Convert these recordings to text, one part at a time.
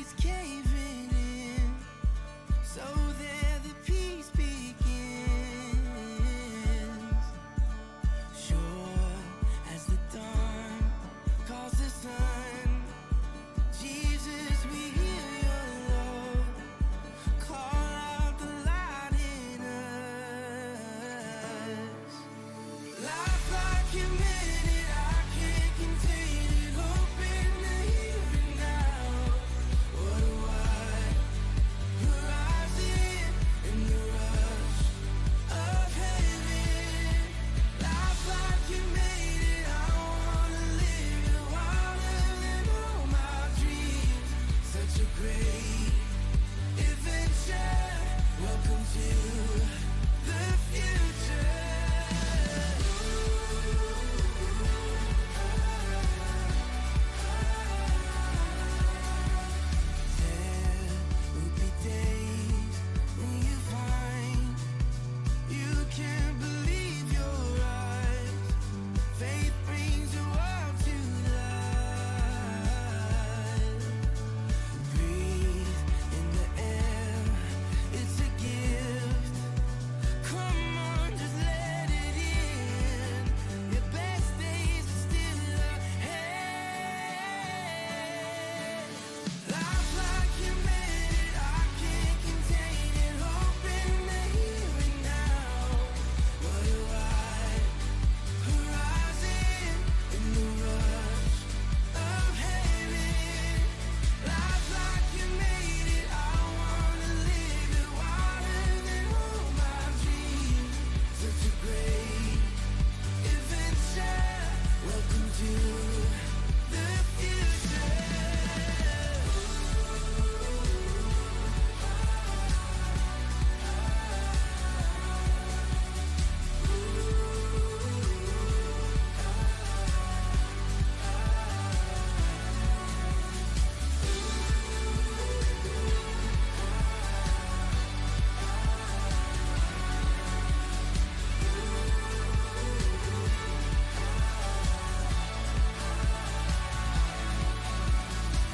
is caving in. So there the peace begins. Sure as the dawn calls the sun, Jesus, we hear your love. Call out the light in us. Life like you meant it, I can't contain it. Hope in the here and now. What a wide horizon in the rush of heaven. Life like you made it, I wanna live it wilder than all my dreams. Such a great adventure. Welcome to the future. There will be days when you find you can't believe your eyes. Faith brings the world to life. Breathe in the air, it's a gift. Come on, just let it in. Your best days are still ahead. Life like you meant it, I can't contain it. Hope in the here and now. What a wide horizon in the rush of heaven. Life like you made it, I wanna live it wilder than all my dreams. Such a great adventure. Welcome to the future.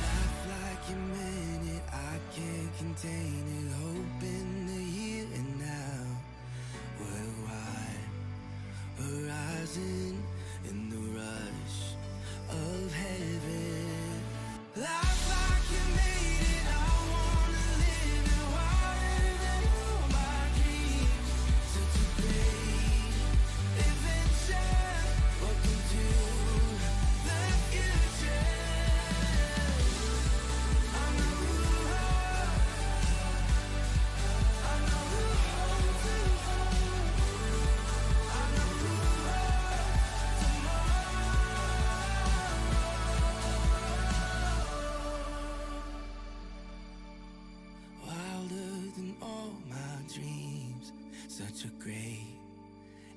Life like you meant it, I can't contain it. Hope in the here and now. What a wide horizon in the rush of heaven. Life like you made it, I wanna live it wilder than all my dreams. Such a great adventure. Welcome to the future. I know who I know who holds it. I know who tomorrow. Wilder than all my dreams. Such a great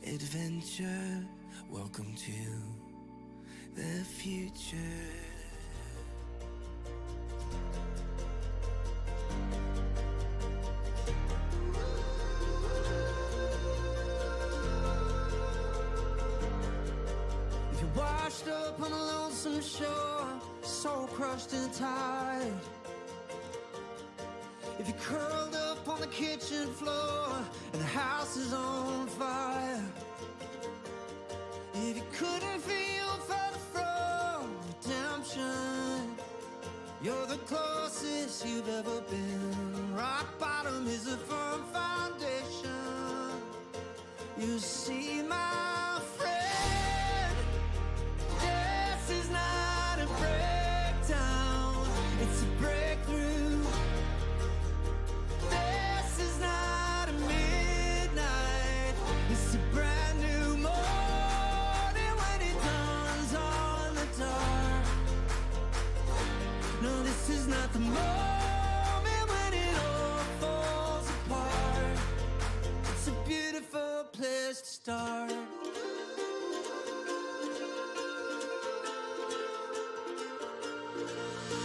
adventure. Welcome to the future. If you're washed up on a lonesome shore, so crushed and tired. If you're curled up on the kitchen floor and the house is on fire. If you couldn't feel further from redemption, you're the closest you've ever been. Rock bottom is a firm foundation. You see, my friend, this is not a breakdown, it's a breakthrough. This is not a midnight, it's a brand new morning when it dawns on the dark. No, this is not the moment when it all falls apart. It's a beautiful place to start.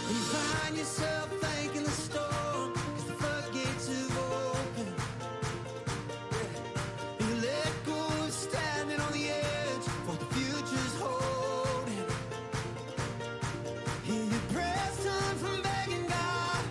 When you find yourself thanking the storm 'cause the floodgates have opened, and you let go of standing on the edge for the future's holding. Hear your prayers turn from begging God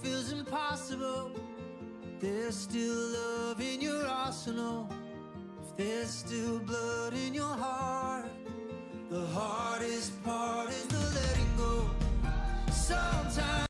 feels impossible, there's still love in your arsenal. If there's still blood in your heart, the hardest part is the letting go. Sometimes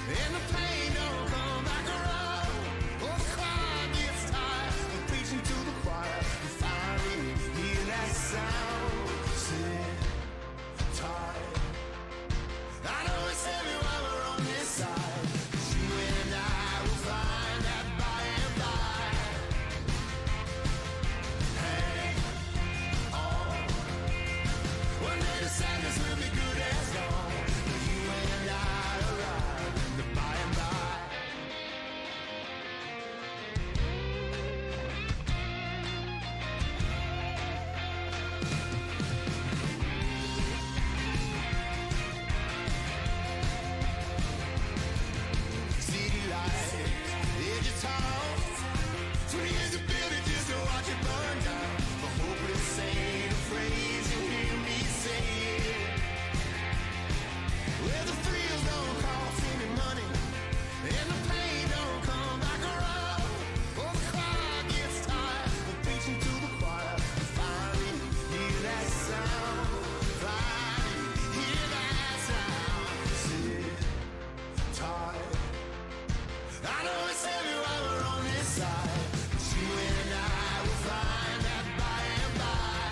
and the pain don't come back around. Oh, the choir gets tired of preaching to the choir. You finally hear that sound. Sit tight. I know it's heavy while we're on this side, but you and I will find that by and by. Hang on. One day the sadness will be good as gone. You and I arrive in the by and by. City lights, edge of town. 20 years of building just to watch it burn down. But hopeless ain't a phrase you hear me say it. Where the thrills don't cost any money, and the pain don't come back around. Oh, the choir gets tired of preaching to the choir. And finally hear that sound. Finally hear that sound. Sit tight. I know it's heavy while we're on this side, but you and I will find that by and by.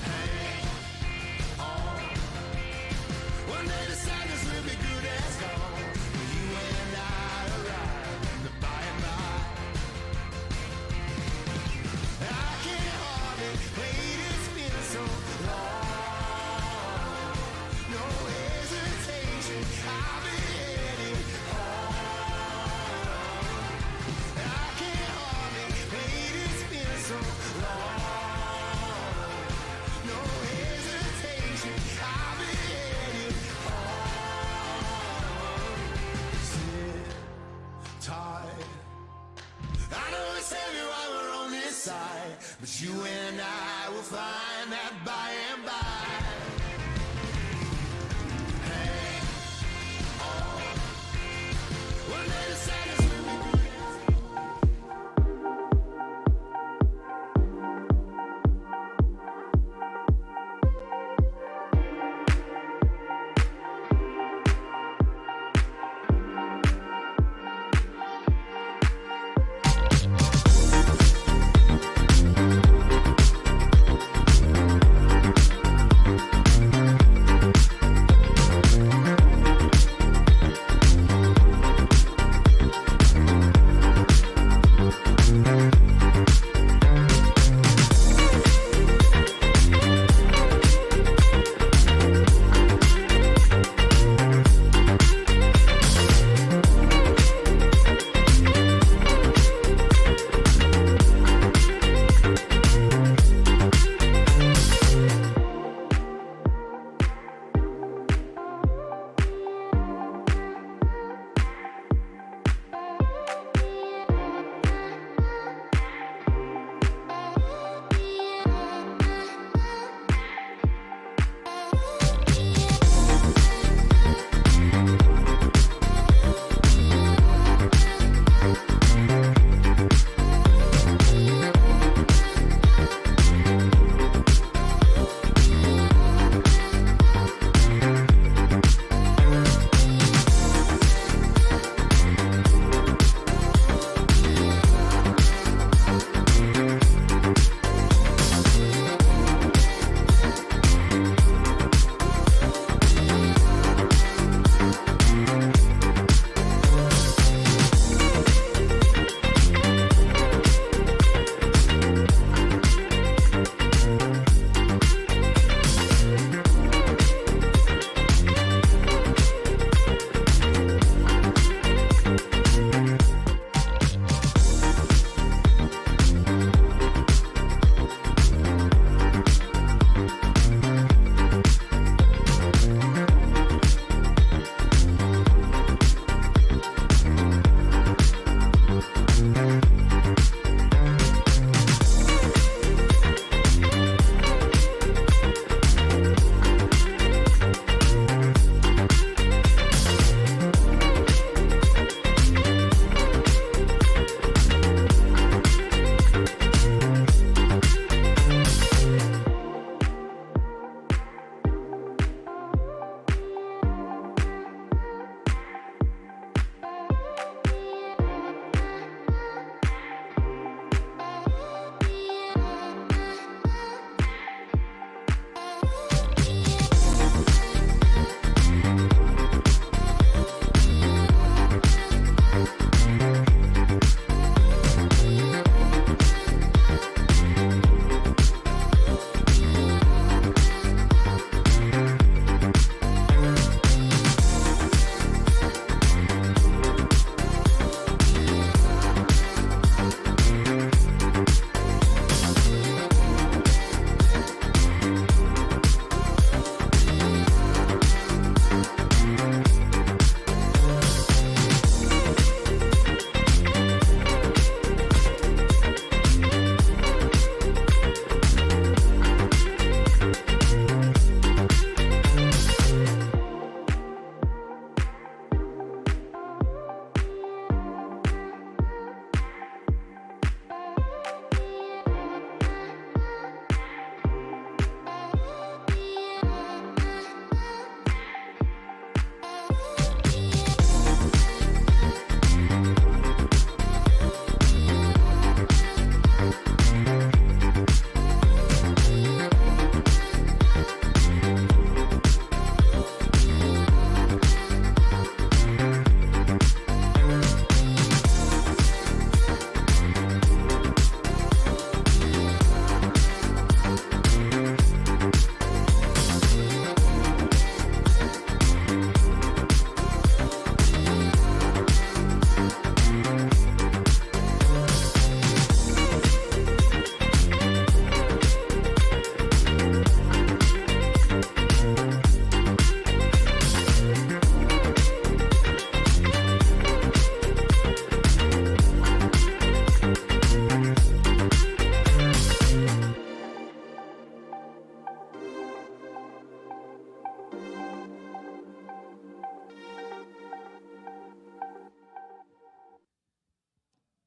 Hang on. One day the sadness will be good as gone. You and I arrive in the by and by. I can't hardly wait, it's been so long. No hesitation, I'll be heading home. I can't hardly wait, it's been so long. No hesitation, I'll be heading home. Sit tight. I know it's heavy while we're on this side, but you and I will find that by and by. Hang on. One day the sadness will be good.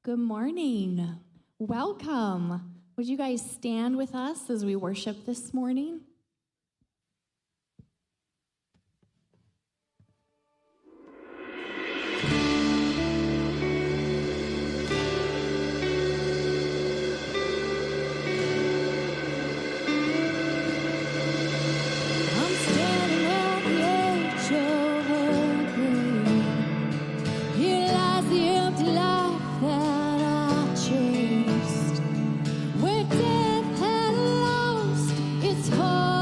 Good morning. Welcome. Would you guys stand with us as we worship this morning? I'm standing at the edge of a grave. Here lies the empty life that I chased. Where death had lost its hold.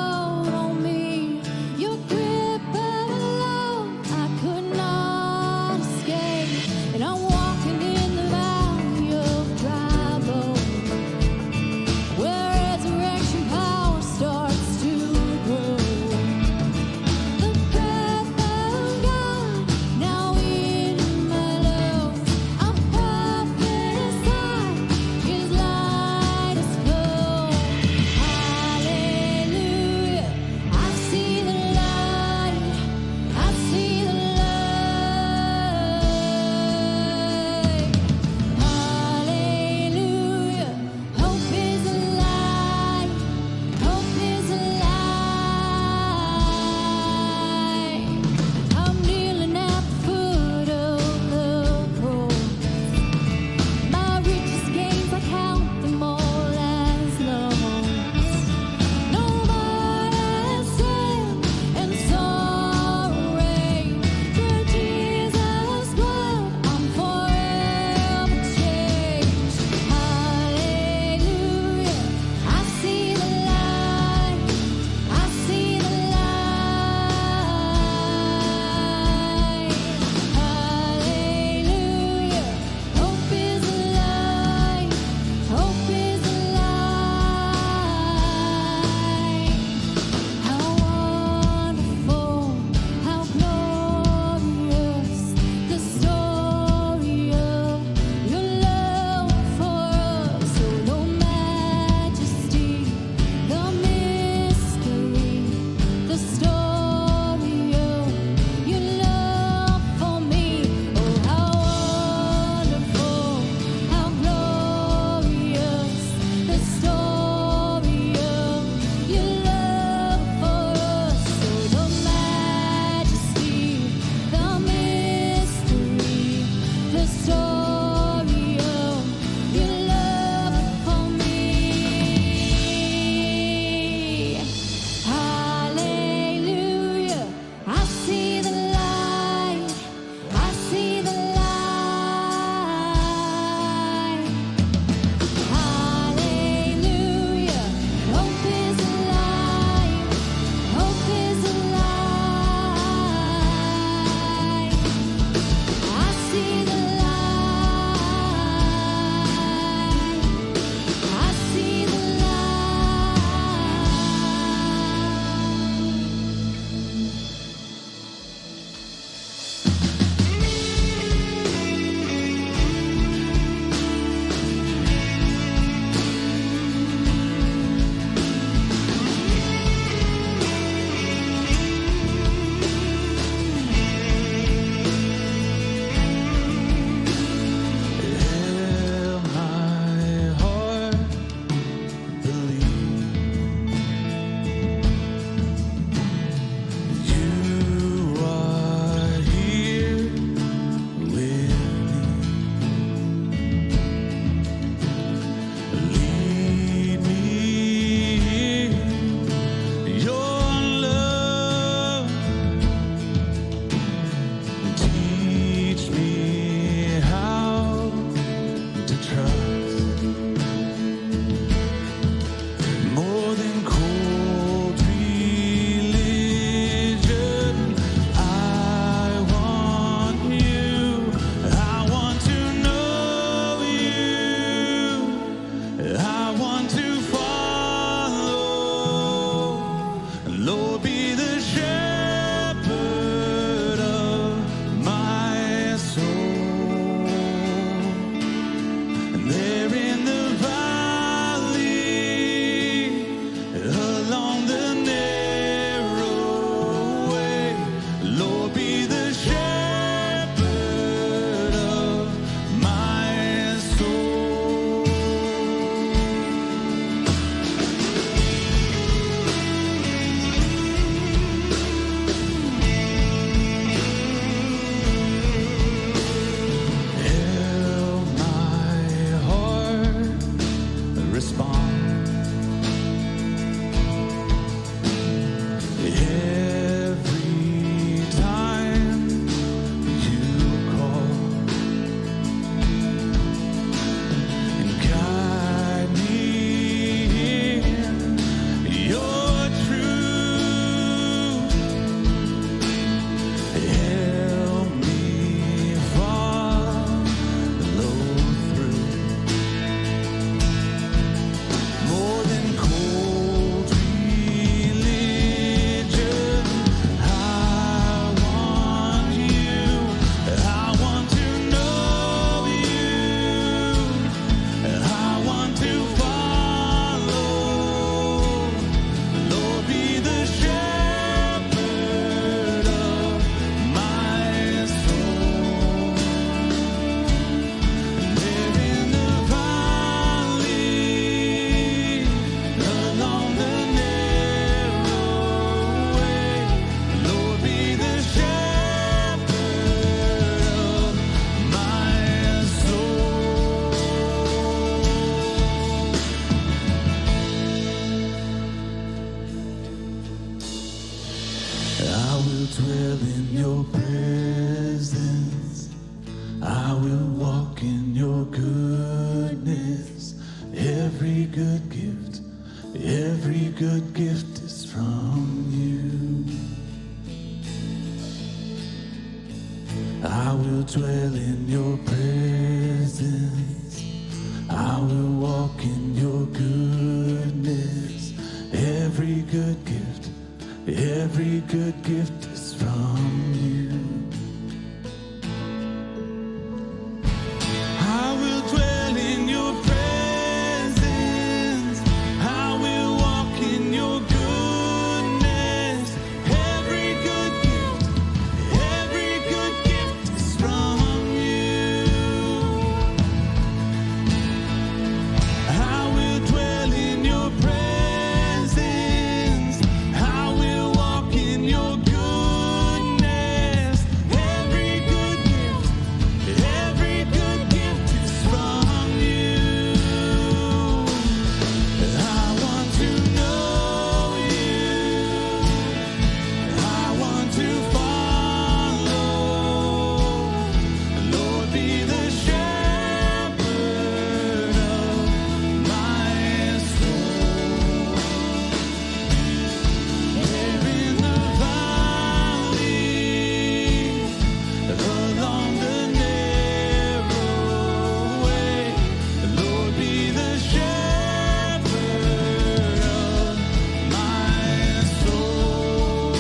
dwell in your presence. I will walk in your goodness. Every good gift is from you. I will dwell in your presence. I will walk in your goodness. Every good gift is from you. I will dwell in your presence. I will walk in your goodness. Every good gift is from you. I will dwell in your presence. I will walk in your goodness. Every good gift is from you. I want to know you. I want to follow. Lord, be the shepherd of my soul. There in the valley, along the narrow way, Lord, be the shepherd of my soul.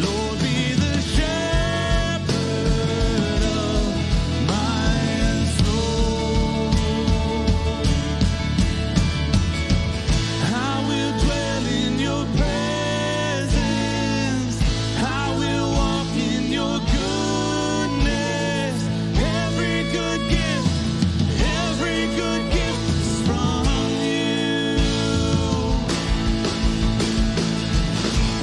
Lord, be the shepherd of my soul. I will dwell in your presence. I will walk in your goodness. Every good gift is from you.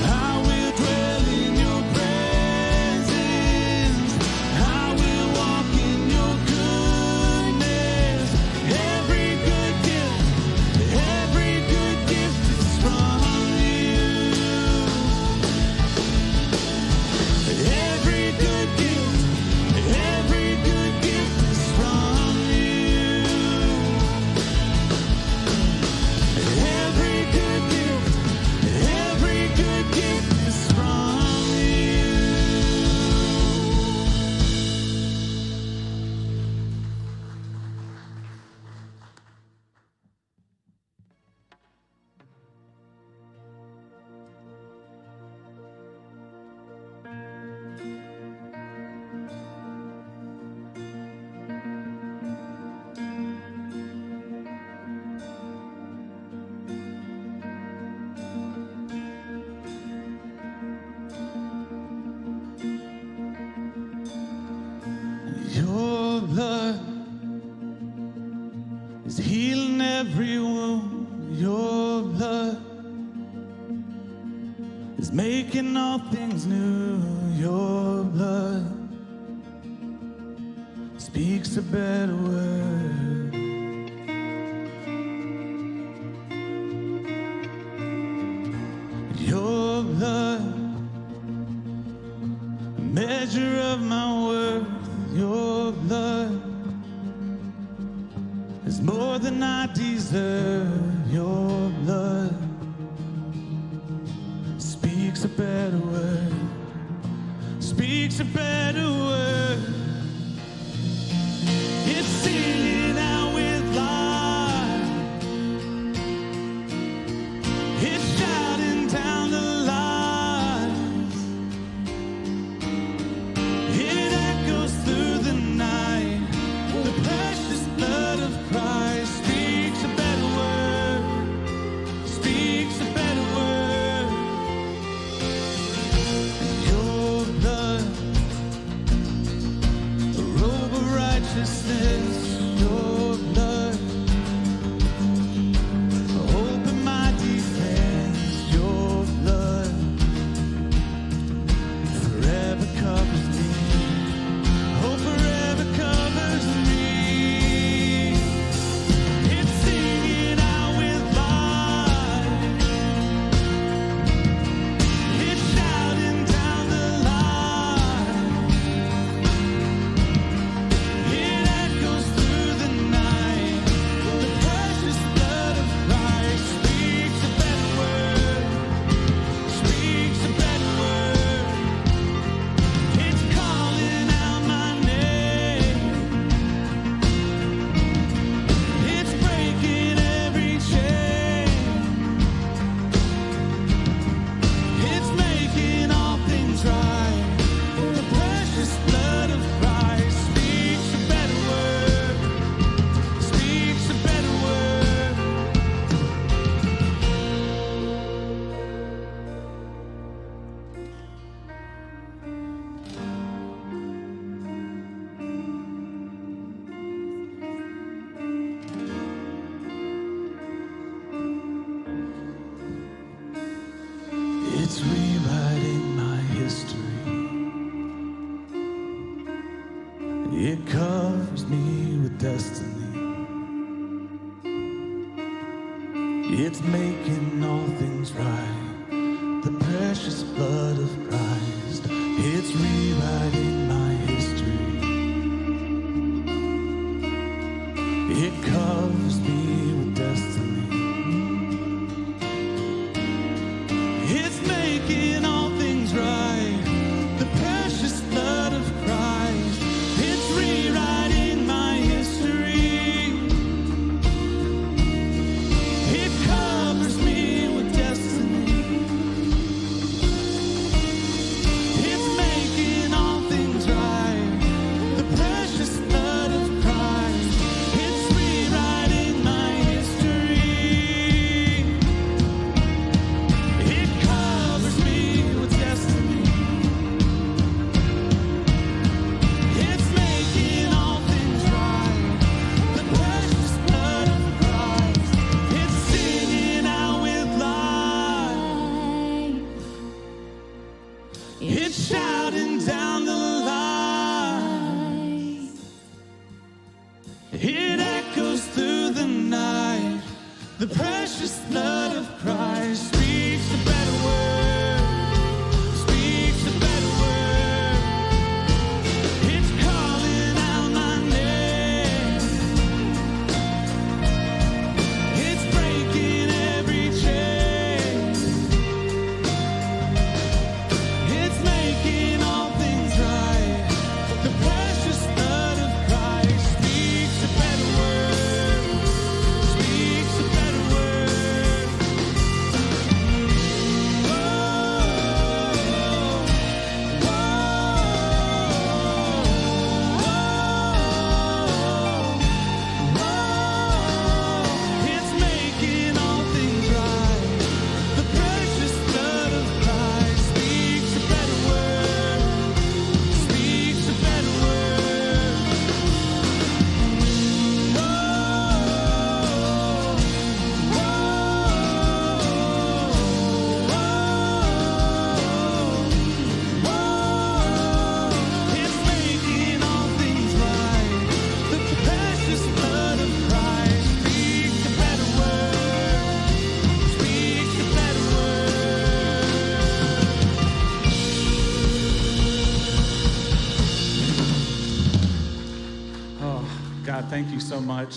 I will dwell in your presence. I will walk in your goodness. Every good gift is from you. Every good gift is from you. Every good gift is from you. Your blood is healing every wound. Your blood is making all things new. Your blood speaks a better word. Your blood, a measure of my worth. Your blood is more than I deserve. Your blood speaks a better word. Speaks a better word. It's singing out with life. It's shouting down the lies. It echoes through the night. The precious blood of Christ speaks a better word. Speaks a better word. Your blood making all things right. The precious blood of Christ, it's rewriting my history. It covers me with destiny. It's making all things right. The precious blood of Christ, it's rewriting my history. It covers me with destiny. It's making all things right. The precious blood of Christ, it's singing out with life. It's shouting down the line. It echoes through the night. The precious blood of Christ speaks a better word. Speaks a better word. It's calling out my name. It's breaking every chain. It's making all things right. The precious blood of Christ speaks a better word. Speaks a better word. It's making all things right. The precious blood of Christ speaks a better word. Speaks a better word. It's making all things right. The precious blood of Christ speaks a better word. Speaks a better word. Oh, God, thank you so much.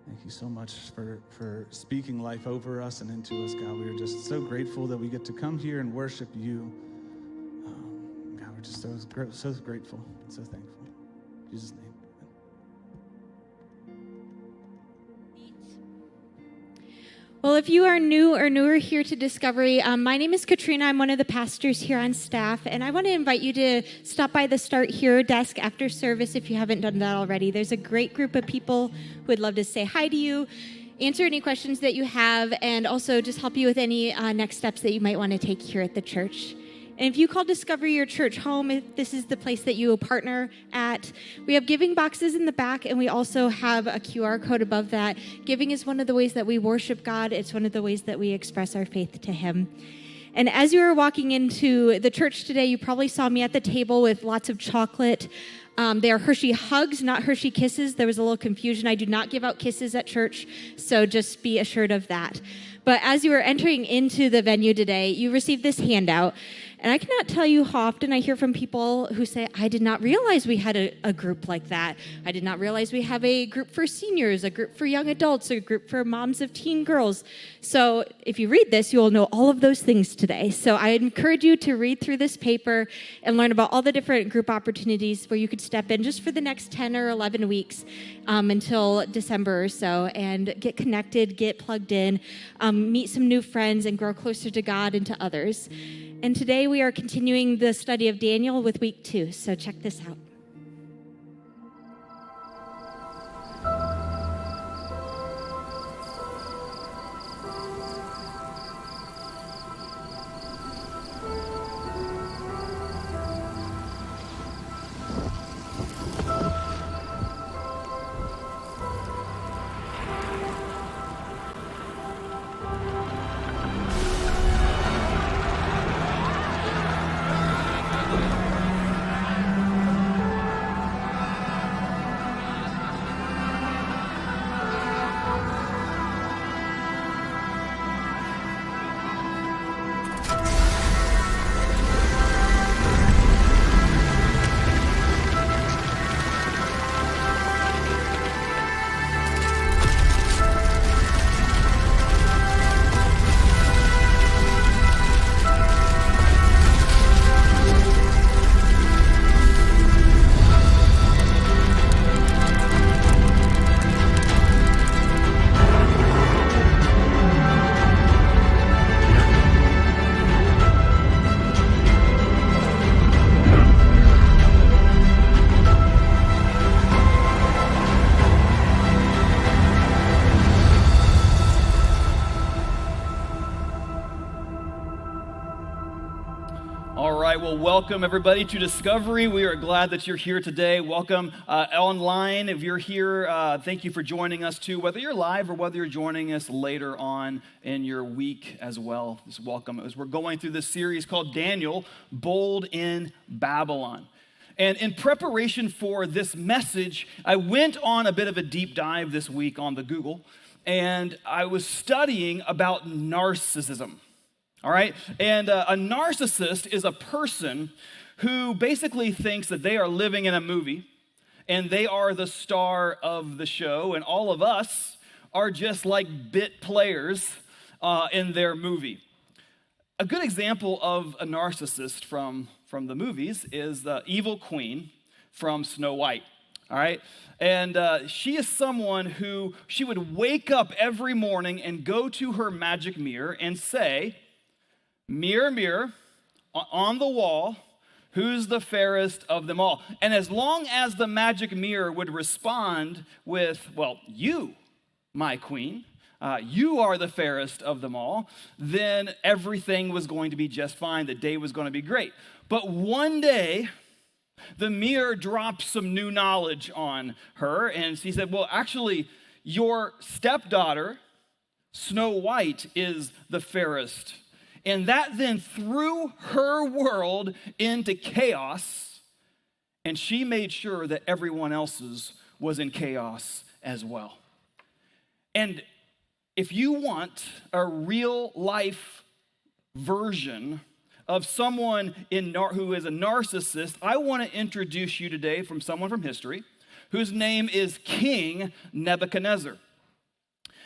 Thank you so much for speaking life over us and into us, God. We are just so grateful that we get to come here and worship you. God, we're just so grateful and so thankful. In Jesus' name. Well, if you are new or newer here to Discovery, my name is Katrina. I'm one of the pastors here on staff, and I want to invite you to stop by the Start Here desk after service if you haven't done that already. There's a great group of people who would love to say hi to you, answer any questions that you have, and also just help you with any next steps that you might want to take here at the church. And if you call Discovery your church home, if this is the place that you will partner at, we have giving boxes in the back, and we also have a QR code above that. Giving is one of the ways that we worship God. It's one of the ways that we express our faith to Him. And as you were walking into the church today, you probably saw me at the table with lots of chocolate. They are Hershey Hugs, not Hershey Kisses. There was a little confusion. I do not give out kisses at church, so just be assured of that. But as you were entering into the venue today, you received this handout. And I cannot tell you how often I hear from people who say, I did not realize we had a group like that. I did not realize we have a group for seniors, a group for young adults, a group for moms of teen girls. So if you read this, you will know all of those things today. So I encourage you to read through this paper and learn about all the different group opportunities where you could step in just for the next 10 or 11 weeks until December or so, and get connected, get plugged in, meet some new friends, and grow closer to God and to others. And today we are continuing the study of Daniel with week 2, so check this out. All right, well, welcome everybody to Discovery. We are glad that you're here today. Welcome online. If you're here, thank you for joining us too, whether you're live or whether you're joining us later on in your week as well. Just welcome as we're going through this series called Daniel, Bold in Babylon. And in preparation for this message, I went on a bit of a deep dive this week on the Google, and I was studying about narcissism. All right? And a narcissist is a person who basically thinks that they are living in a movie and they are the star of the show, and all of us are just like bit players in their movie. A good example of a narcissist from the movies is the evil queen from Snow White. All right? And she is someone who she would wake up every morning and go to her magic mirror and say, "Mirror, mirror, on the wall, who's the fairest of them all?" And as long as the magic mirror would respond with, "Well, you, my queen, you are the fairest of them all," then everything was going to be just fine. The day was going to be great. But one day, the mirror dropped some new knowledge on her, and she said, "Well, actually, your stepdaughter, Snow White, is the fairest." And that then threw her world into chaos, and she made sure that everyone else's was in chaos as well. And if you want a real life version of someone who is a narcissist, I want to introduce you today from someone from history whose name is King Nebuchadnezzar.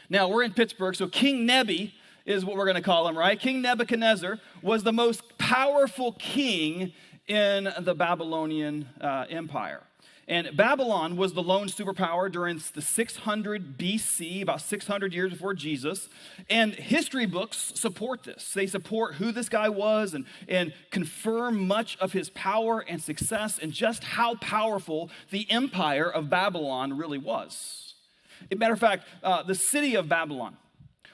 Now, we're in Pittsburgh, so King Nebi is what we're going to call him, right? King Nebuchadnezzar was the most powerful king in the Babylonian Empire. And Babylon was the lone superpower during the 600 BC, about 600 years before Jesus. And history books support this. They support who this guy was and confirm much of his power and success and just how powerful the empire of Babylon really was. As a matter of fact, the city of Babylon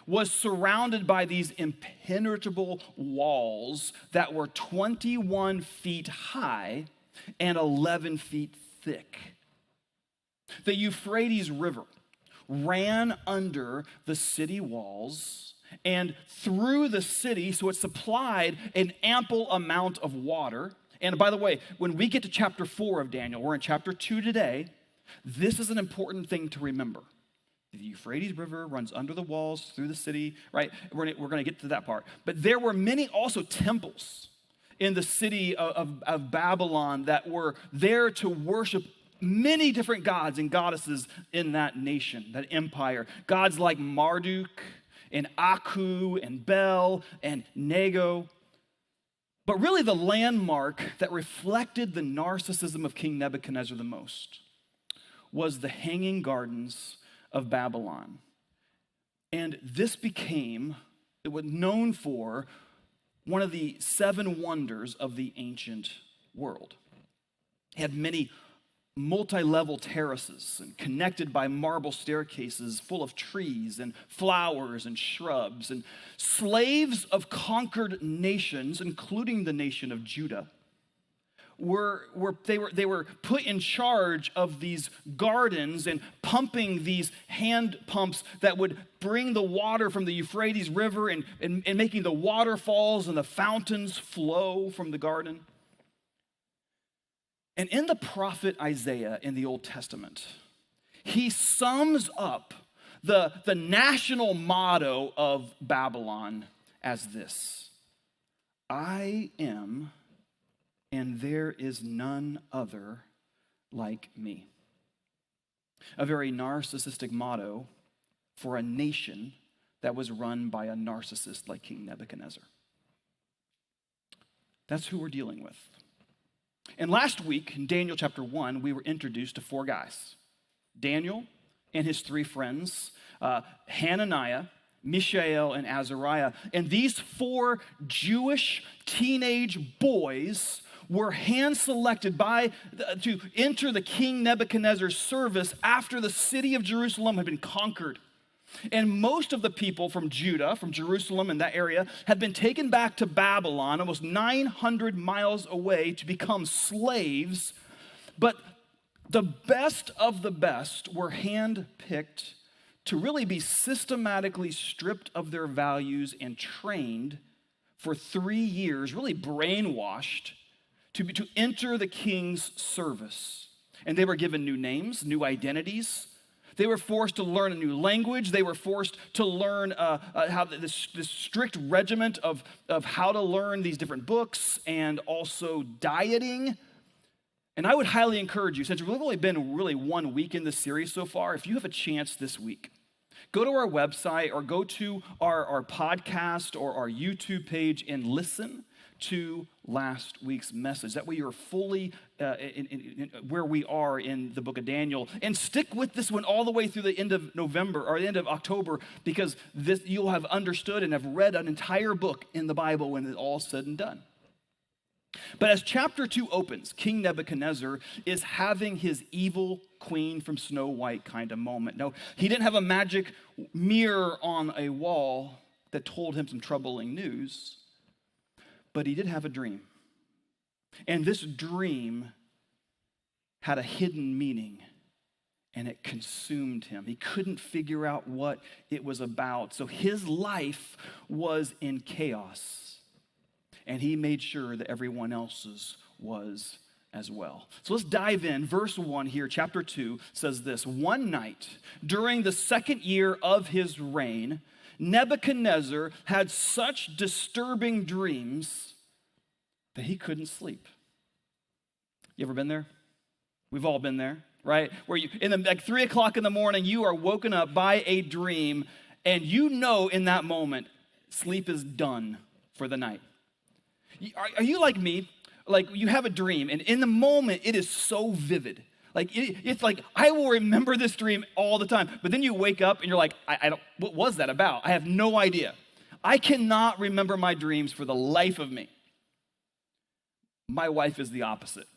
was surrounded by these impenetrable walls that were 21 feet high and 11 feet thick. The Euphrates River ran under the city walls and through the city, so it supplied an ample amount of water. And by the way, when we get to chapter 4 of Daniel, we're in chapter 2 today, this is an important thing to remember. The Euphrates River runs under the walls through the city, right? We're going to get to that part. But there were many also temples in the city of Babylon that were there to worship many different gods and goddesses in that nation, that empire. Gods like Marduk and Aku and Bel and Nego. But really the landmark that reflected the narcissism of King Nebuchadnezzar the most was the Hanging Gardens of Babylon. And this became, it was known for, one of the 7 wonders of the ancient world. It had many multi-level terraces and connected by marble staircases full of trees and flowers and shrubs. And slaves of conquered nations, including the nation of Judah, they were put in charge of these gardens and pumping these hand pumps that would bring the water from the Euphrates River and making the waterfalls and the fountains flow from the garden. And in the prophet Isaiah in the Old Testament, he sums up the national motto of Babylon as this: "I am, and there is none other like me." A very narcissistic motto for a nation that was run by a narcissist like King Nebuchadnezzar. That's who we're dealing with. And last week, in Daniel chapter 1, we were introduced to 4 guys. Daniel and his 3 friends, Hananiah, Mishael, and Azariah. And these 4 Jewish teenage boys were hand-selected to enter the King Nebuchadnezzar's service after the city of Jerusalem had been conquered. And most of the people from Judah, from Jerusalem and that area, had been taken back to Babylon, almost 900 miles away, to become slaves. But the best of the best were handpicked to really be systematically stripped of their values and trained for 3 years, really brainwashed, to enter the king's service. And they were given new names, new identities. They were forced to learn a new language. They were forced to learn how this strict regiment of how to learn these different books and also dieting. And I would highly encourage you, since we've only been really 1 week in this series so far, if you have a chance this week, go to our website or go to our podcast or our YouTube page and listen to last week's message. That way you're fully in where we are in the book of Daniel. And stick with this one all the way through the end of November or the end of October, because this you'll have understood and have read an entire book in the Bible when it's all said and done. But as chapter 2 opens, King Nebuchadnezzar is having his evil queen from Snow White kind of moment. No, he didn't have a magic mirror on a wall that told him some troubling news, but he did have a dream. And this dream had a hidden meaning, and it consumed him. He couldn't figure out what it was about. So his life was in chaos, and he made sure that everyone else's was as well. So let's dive in. Verse 1 here, chapter 2 says this: "One night during the 2nd year of his reign, Nebuchadnezzar had such disturbing dreams that he couldn't sleep." You ever been there? We've all been there, right? Where you, like 3 o'clock in the morning, you are woken up by a dream, and you know in that moment, sleep is done for the night. Are you like me? Like you have a dream, and in the moment, it is so vivid. Like it's like, I will remember this dream all the time. But then you wake up and you're like, I don't, what was that about? I have no idea. I cannot remember my dreams for the life of me. My wife is the opposite.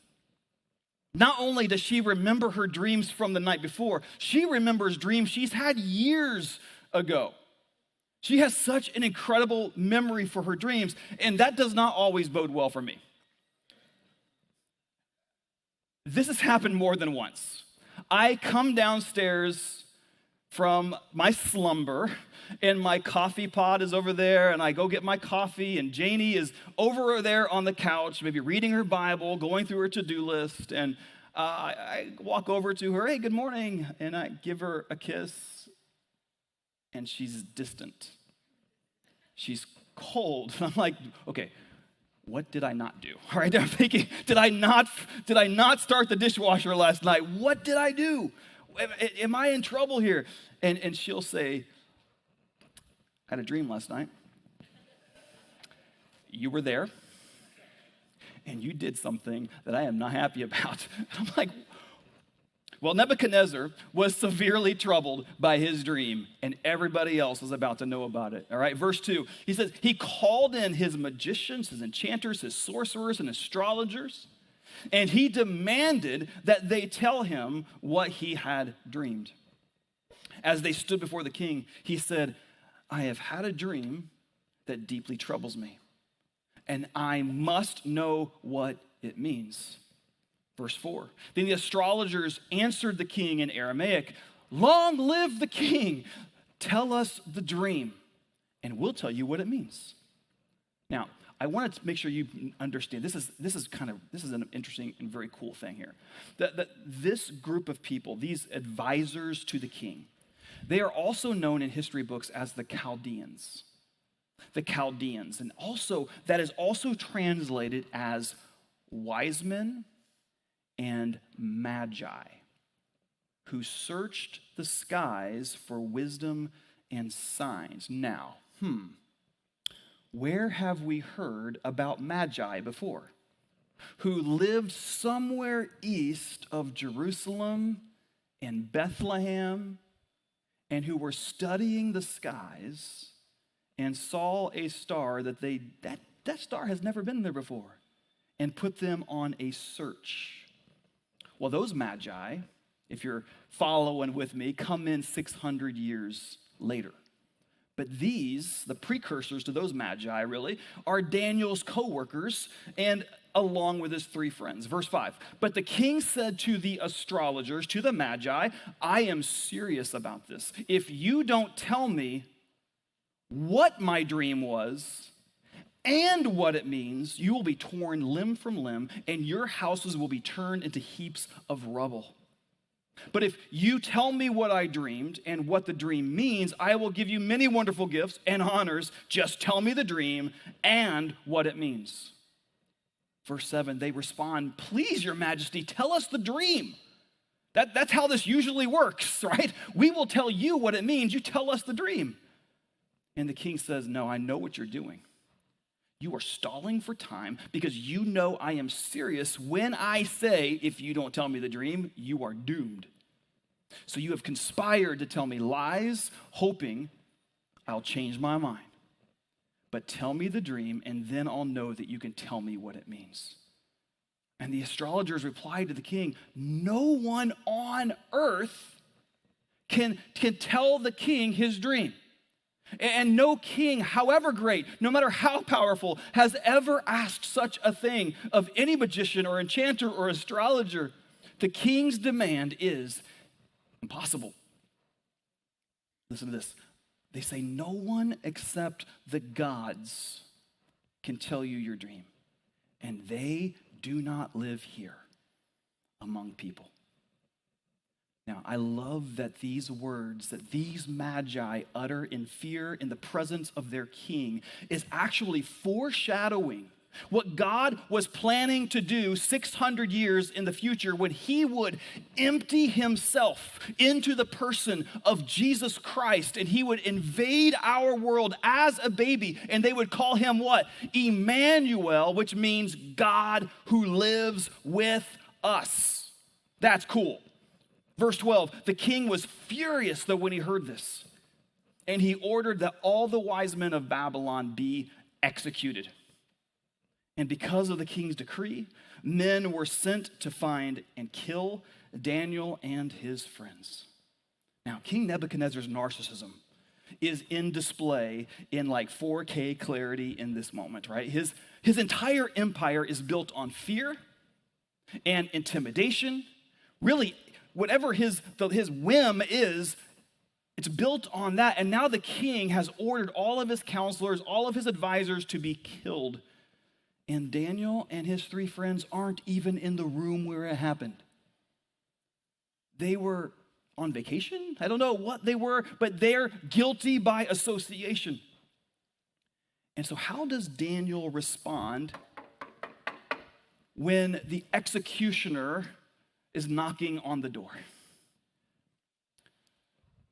Not only does she remember her dreams from the night before, she remembers dreams she's had years ago. She has such an incredible memory for her dreams, and that does not always bode well for me. This has happened more than once. I come downstairs from my slumber, and my coffee pot is over there, and I go get my coffee, and Janie is over there on the couch, maybe reading her Bible, going through her to-do list, and I walk over to her, "Hey, good morning," and I give her a kiss, and she's distant. She's cold. I'm like, okay, what did I not do? All right, I'm thinking, did I not start the dishwasher last night? What did I do? Am I in trouble here? And she'll say, "I had a dream last night. You were there, and you did something that I am not happy about." I'm like, well, Nebuchadnezzar was severely troubled by his dream, and everybody else was about to know about it. All right, verse 2, he says, he called in his magicians, his enchanters, his sorcerers, and astrologers, and he demanded that they tell him what he had dreamed. As they stood before the king, he said, "I have had a dream that deeply troubles me, and I must know what it means." Verse 4, then the astrologers answered the king in Aramaic, "Long live the king! Tell us the dream, and we'll tell you what it means." Now, I wanted to make sure you understand, this is an interesting and very cool thing here. That this group of people, these advisors to the king, they are also known in history books as the Chaldeans. The Chaldeans, and also that is also translated as wise men and magi, who searched the skies for wisdom and signs. Now, where have we heard about magi before? Who lived somewhere east of Jerusalem and Bethlehem, and who were studying the skies and saw a star that star has never been there before, and put them on a search. Well, those magi, if you're following with me, come in 600 years later. But these, the precursors to those magi really, are Daniel's co-workers and along with his 3 friends. Verse 5, but the king said to the astrologers, to the magi, I am serious about this. If you don't tell me what my dream was and what it means, you will be torn limb from limb and your houses will be turned into heaps of rubble. But if you tell me what I dreamed and what the dream means, I will give you many wonderful gifts and honors. Just tell me the dream and what it means. Verse 7, they respond, please, your majesty, tell us the dream. That's how this usually works, right? We will tell you what it means. You tell us the dream. And the king says, no, I know what you're doing. You are stalling for time because you know I am serious when I say, if you don't tell me the dream, you are doomed. So you have conspired to tell me lies, hoping I'll change my mind. But tell me the dream, and then I'll know that you can tell me what it means. And the astrologers replied to the king, no one on earth can tell the king his dream. And no king, however great, no matter how powerful, has ever asked such a thing of any magician or enchanter or astrologer. The king's demand is impossible. Listen to this. They say, no one except the gods can tell you your dream. And they do not live here among people. Now, I love that these words that these magi utter in fear in the presence of their king is actually foreshadowing what God was planning to do 600 years in the future when he would empty himself into the person of Jesus Christ and he would invade our world as a baby, and they would call him what? Emmanuel, which means God who lives with us. That's cool. Verse 12, the king was furious though when he heard this, and he ordered that all the wise men of Babylon be executed. And because of the king's decree, men were sent to find and kill Daniel and his friends. Now, King Nebuchadnezzar's narcissism is in display in like 4K clarity in this moment, right? His entire empire is built on fear and intimidation. Really, whatever his whim is, it's built on that. And now the king has ordered all of his counselors, all of his advisors to be killed. And Daniel and his 3 friends aren't even in the room where it happened. They were on vacation. I don't know what they were, but they're guilty by association. And so how does Daniel respond when the executioner is knocking on the door?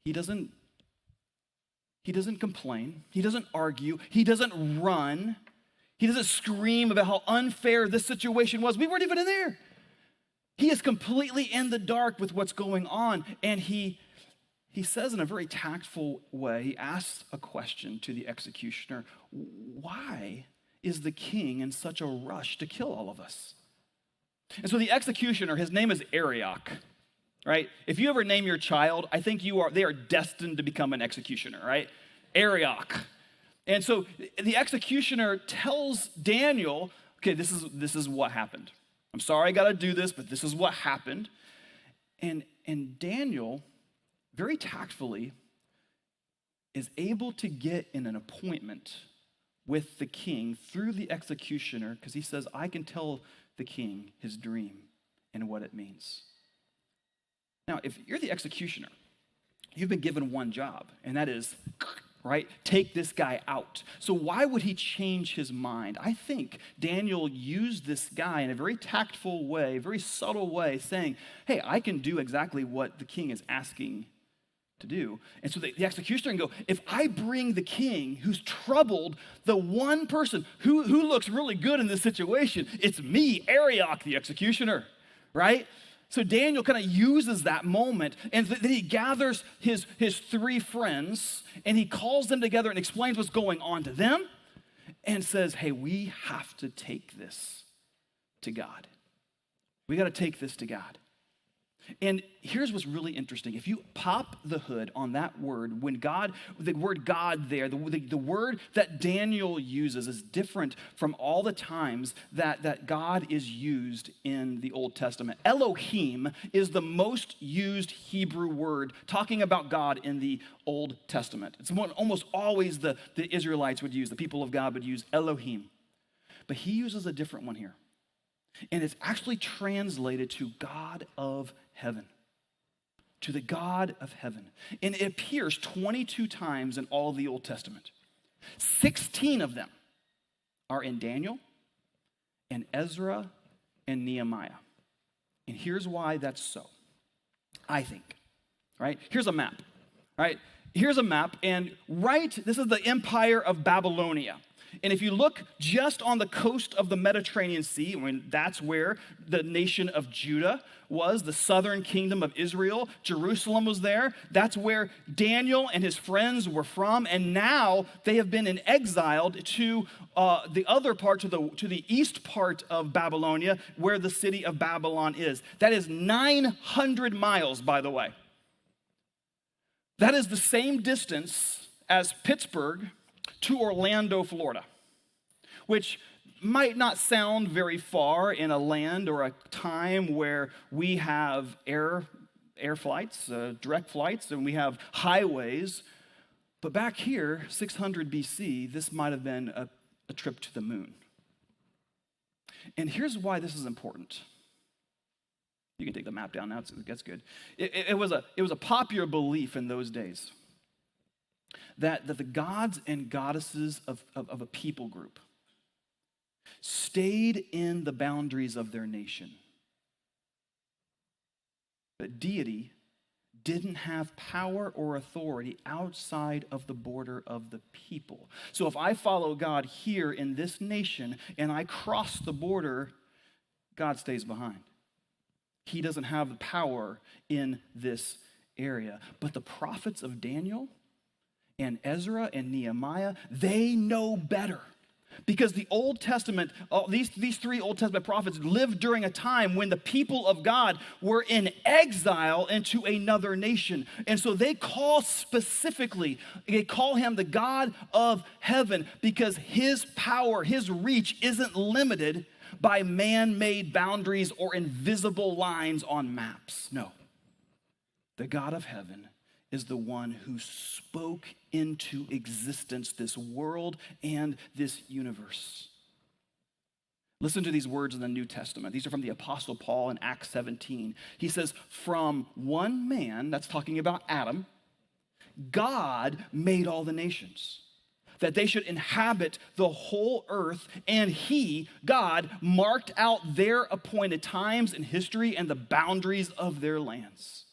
He doesn't complain. He doesn't argue. He doesn't run. He doesn't scream about how unfair this situation was. We weren't even in there. He is completely in the dark with what's going on. And he says in a very tactful way, he asks a question to the executioner. Why is the king in such a rush to kill all of us? And so the executioner, his name is Arioch, right? If you ever name your child, I think they are destined to become an executioner, right? Arioch. And so the executioner tells Daniel, okay, this is what happened. I'm sorry I got to do this, but this is what happened. And Daniel, very tactfully, is able to get in an appointment with the king through the executioner because he says, I can tell the king his dream and what it means. Now, if you're the executioner, you've been given one job, and that is, right, take this guy out. So why would he change his mind? I think Daniel used this guy in a very tactful way, very subtle way, saying, hey, I can do exactly what the king is asking to do. And so the executioner can go, if I bring the king who's troubled, the one person who looks really good in this situation, it's me, Arioch, the executioner, right? So Daniel kind of uses that moment, and then he gathers his 3 friends, and he calls them together and explains what's going on to them, and says, hey, we have to take this to God. We got to take this to God. And here's what's really interesting. If you pop the hood on that word, when God, the word God there, the word that Daniel uses is different from all the times that God is used in the Old Testament. Elohim is the most used Hebrew word talking about God in the Old Testament. It's what almost always the Israelites would use, the people of God would use Elohim. But he uses a different one here. And it's actually translated to God of heaven. To the God of heaven. And it appears 22 times in all of the Old Testament. 16 of them are in Daniel and Ezra and Nehemiah. And here's why that's so, I think. Right? Here's a map. Right? Here's a map, and this is the Empire of Babylonia. And if you look just on the coast of the Mediterranean Sea, I mean, that's where the nation of Judah was, the southern kingdom of Israel. Jerusalem was there. That's where Daniel and his friends were from. And now they have been exiled to the other part, to the east part of Babylonia, where the city of Babylon is. That is 900 miles, by the way. That is the same distance as Pittsburgh to Orlando, Florida, which might not sound very far in a land or a time where we have air flights, direct flights, and we have highways. But back here, 600 BC, this might have been a trip to the moon. And here's why this is important. You can take the map down now, that's good. It was a popular belief in those days that the gods and goddesses of a people group stayed in the boundaries of their nation. That deity didn't have power or authority outside of the border of the people. So if I follow God here in this nation and I cross the border, God stays behind. He doesn't have the power in this area. But the prophets of Daniel and Ezra and Nehemiah, they know better. Because the Old Testament, these three Old Testament prophets lived during a time when the people of God were in exile into another nation. And so they call him the God of heaven because his power, his reach isn't limited by man-made boundaries or invisible lines on maps. No. The God of heaven is the one who spoke into existence this world and this universe. Listen to these words in the New Testament. These are from the Apostle Paul in Acts 17. He says, from one man, that's talking about Adam, God made all the nations, that they should inhabit the whole earth, and he, God, marked out their appointed times in history and the boundaries of their lands.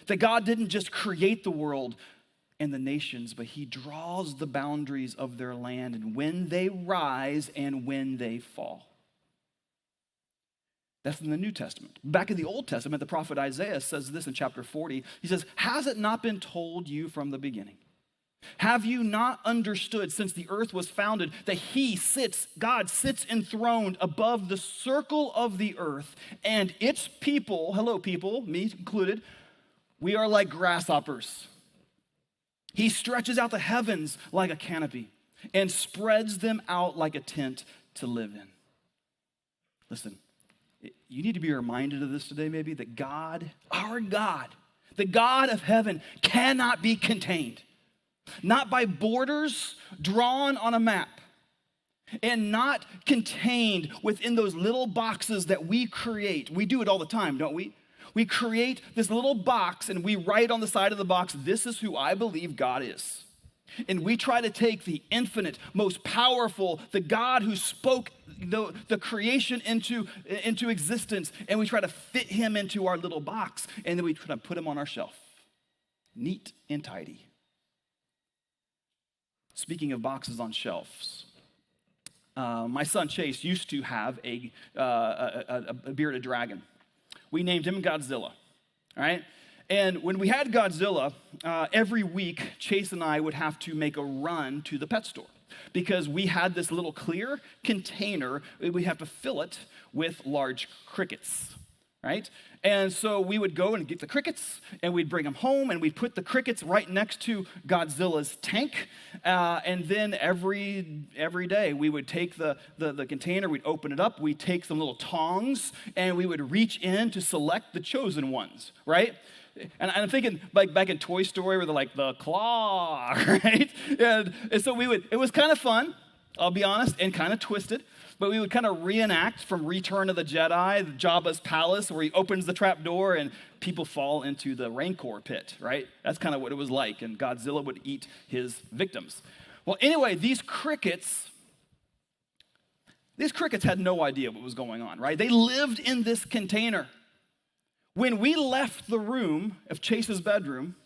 That God didn't just create the world and the nations, but he draws the boundaries of their land and when they rise and when they fall. That's in the New Testament. Back in the Old Testament, the prophet Isaiah says this in chapter 40. He says, has it not been told you from the beginning? Have you not understood since the earth was founded that God sits enthroned above the circle of the earth, and its people, hello people, me included, we are like grasshoppers. He stretches out the heavens like a canopy and spreads them out like a tent to live in. Listen, you need to be reminded of this today maybe, that God, our God, the God of heaven cannot be contained. Not by borders drawn on a map, and not contained within those little boxes that we create. We do it all the time, don't we? We create this little box and we write on the side of the box, this is who I believe God is. And we try to take the infinite, most powerful, the God who spoke the creation into existence, and we try to fit him into our little box, and then we try to put him on our shelf. Neat and tidy. Speaking of boxes on shelves, my son Chase used to have a bearded dragon. We named him Godzilla, all right? And when we had Godzilla, every week, Chase and I would have to make a run to the pet store because we had this little clear container. We have to fill it with large crickets, right? And so we would go and get the crickets, and we'd bring them home, and we'd put the crickets right next to Godzilla's tank. And then every day, we would take the container, we'd open it up, we'd take some little tongs, and we would reach in to select the chosen ones, right? And I'm thinking, like back in Toy Story, where they're like, the claw, right? And so it was kind of fun, I'll be honest, and kind of twisted. But we would kind of reenact from Return of the Jedi, Jabba's palace, where he opens the trap door and people fall into the Rancor pit, right? That's kind of what it was like, and Godzilla would eat his victims. Well, anyway, these crickets had no idea what was going on, right? They lived in this container. When we left the room of Chase's bedroom,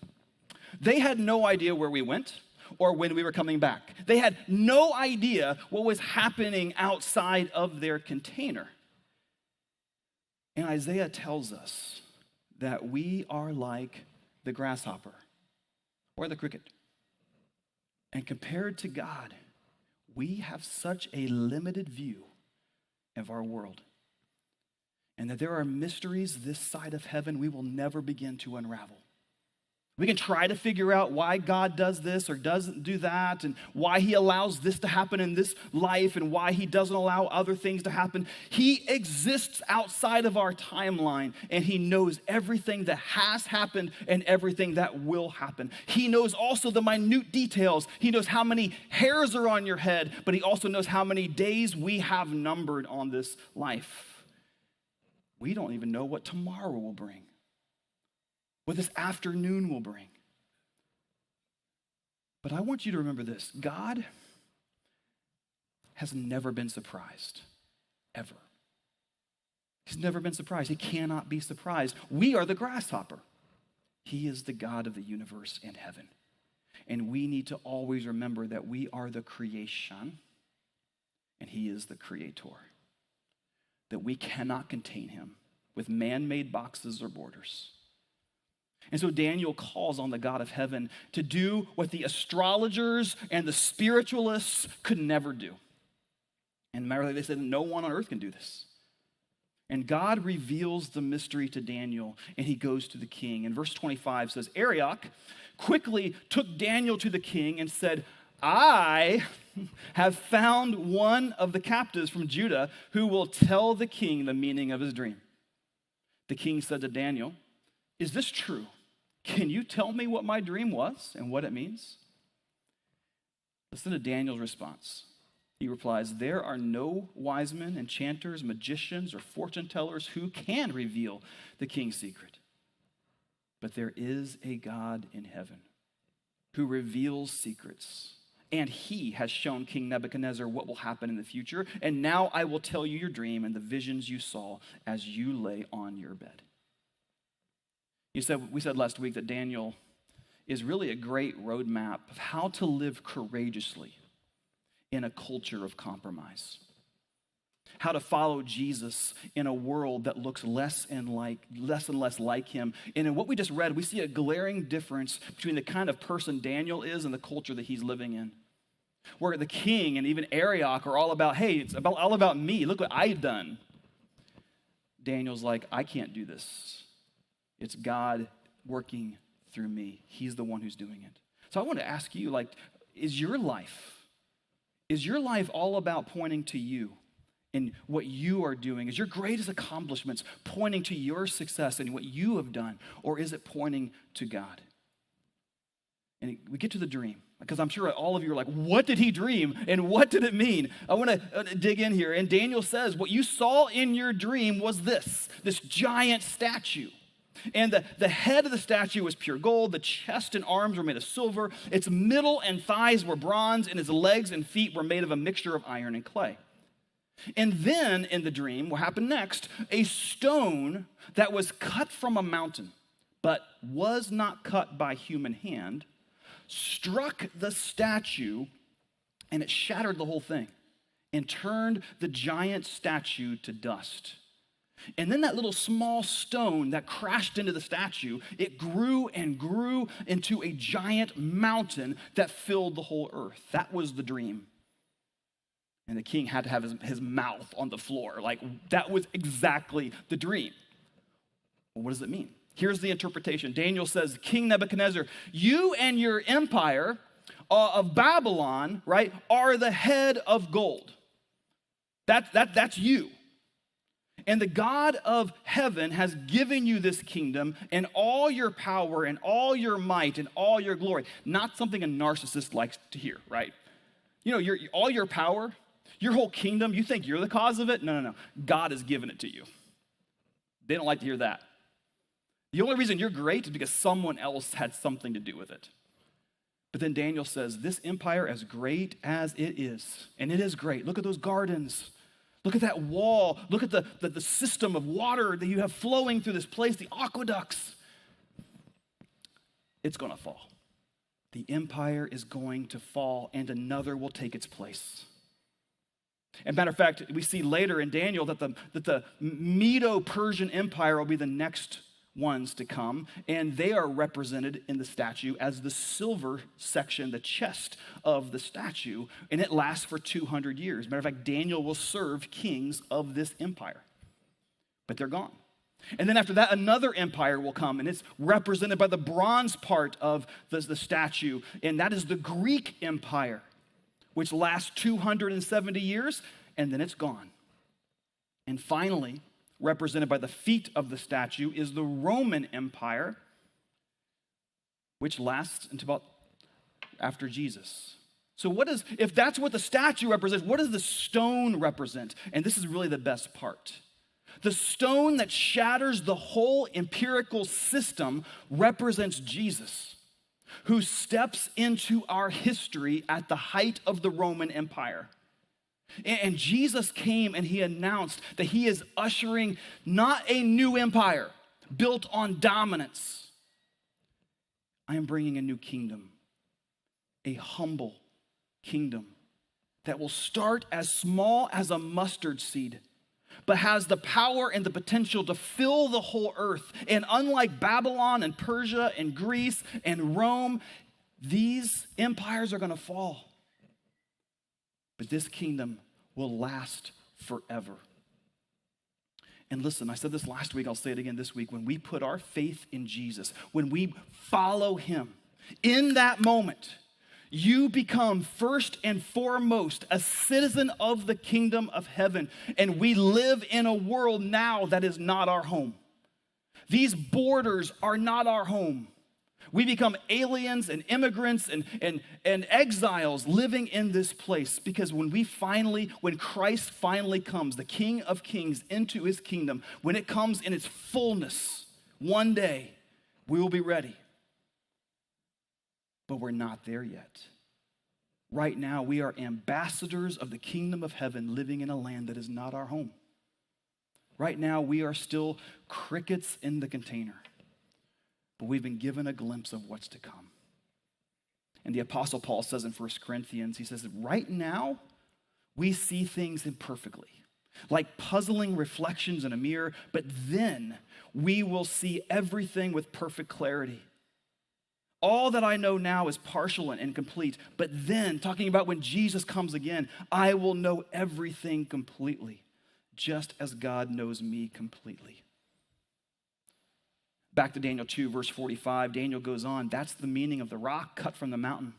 they had no idea where we went or when we were coming back. They had no idea what was happening outside of their container. And Isaiah tells us that we are like the grasshopper or the cricket. And compared to God, we have such a limited view of our world. And that there are mysteries this side of heaven we will never begin to unravel. We can try to figure out why God does this or doesn't do that, and why he allows this to happen in this life, and why he doesn't allow other things to happen. He exists outside of our timeline, and he knows everything that has happened and everything that will happen. He knows also the minute details. He knows how many hairs are on your head, but he also knows how many days we have numbered on this life. We don't even know what tomorrow will bring, what this afternoon will bring. But I want you to remember this. God has never been surprised, ever. He's never been surprised. He cannot be surprised. We are the grasshopper. He is the God of the universe and heaven. And we need to always remember that we are the creation and he is the creator. That we cannot contain him with man-made boxes or borders. And so Daniel calls on the God of heaven to do what the astrologers and the spiritualists could never do. And matter of fact, they said no one on earth can do this. And God reveals the mystery to Daniel, and he goes to the king. And verse 25 says, Arioch quickly took Daniel to the king and said, I have found one of the captives from Judah who will tell the king the meaning of his dream. The king said to Daniel, is this true? Can you tell me what my dream was and what it means? Listen to Daniel's response. He replies, there are no wise men, enchanters, magicians, or fortune tellers who can reveal the king's secret. But there is a God in heaven who reveals secrets. And he has shown King Nebuchadnezzar what will happen in the future. And now I will tell you your dream and the visions you saw as you lay on your bed. We said last week that Daniel is really a great roadmap of how to live courageously in a culture of compromise. How to follow Jesus in a world that looks less and less like him. And in what we just read, we see a glaring difference between the kind of person Daniel is and the culture that he's living in. Where the king and even Arioch are all about, hey, it's all about me. Look what I've done. Daniel's like, I can't do this. It's God working through me. He's the one who's doing it. So I want to ask you, is your life all about pointing to you and what you are doing? Is your greatest accomplishments pointing to your success and what you have done? Or is it pointing to God? And we get to the dream, because I'm sure all of you are like, what did he dream and what did it mean? I want to dig in here. And Daniel says, what you saw in your dream was this giant statue. And the head of the statue was pure gold. The chest and arms were made of silver. Its middle and thighs were bronze, and its legs and feet were made of a mixture of iron and clay. And then in the dream, what happened next? A stone that was cut from a mountain, but was not cut by human hand, struck the statue, and it shattered the whole thing and turned the giant statue to dust. And then that little small stone that crashed into the statue, it grew and grew into a giant mountain that filled the whole earth. That was the dream. And the king had to have his mouth on the floor. That was exactly the dream. Well, what does it mean? Here's the interpretation. Daniel says, King Nebuchadnezzar, you and your empire of Babylon, right, are the head of gold. That's you. And the God of heaven has given you this kingdom and all your power and all your might and all your glory. Not something a narcissist likes to hear, right? You know, all your power, your whole kingdom, you think you're the cause of it? No. God has given it to you. They don't like to hear that. The only reason you're great is because someone else had something to do with it. But then Daniel says, this empire, as great as it is, and it is great. Look at those gardens. Look at that wall. Look at the system of water that you have flowing through this place, the aqueducts. It's going to fall. The empire is going to fall, and another will take its place. As a matter of fact, we see later in Daniel that the Medo-Persian Empire will be the next ones to come, and they are represented in the statue as the silver section, the chest of the statue, and it lasts for 200 years. Matter of fact, Daniel will serve kings of this empire, but they're gone. And then after that, another empire will come, and it's represented by the bronze part of the statue, and that is the Greek Empire, which lasts 270 years, and then it's gone. And finally, represented by the feet of the statue, is the Roman Empire, which lasts until about after Jesus. So if that's what the statue represents, what does the stone represent? And this is really the best part. The stone that shatters the whole empirical system represents Jesus, who steps into our history at the height of the Roman Empire. And Jesus came and he announced that he is ushering not a new empire built on dominance. I am bringing a new kingdom, a humble kingdom that will start as small as a mustard seed, but has the power and the potential to fill the whole earth. And unlike Babylon and Persia and Greece and Rome, these empires are going to fall. But this kingdom will last forever. And listen, I said this last week, I'll say it again this week. When we put our faith in Jesus, when we follow him, in that moment, you become first and foremost a citizen of the kingdom of heaven. And we live in a world now that is not our home. These borders are not our home. We become aliens and immigrants and exiles living in this place, because when Christ finally comes, the King of Kings, into his kingdom, when it comes in its fullness, one day we will be ready. But we're not there yet. Right now, we are ambassadors of the kingdom of heaven living in a land that is not our home. Right now, we are still crickets in the container. But we've been given a glimpse of what's to come. And the Apostle Paul says in 1 Corinthians, he says that right now, we see things imperfectly, like puzzling reflections in a mirror, but then we will see everything with perfect clarity. All that I know now is partial and incomplete, but then, talking about when Jesus comes again, I will know everything completely, just as God knows me completely. Back to Daniel 2, verse 45, Daniel goes on, that's the meaning of the rock cut from the mountain,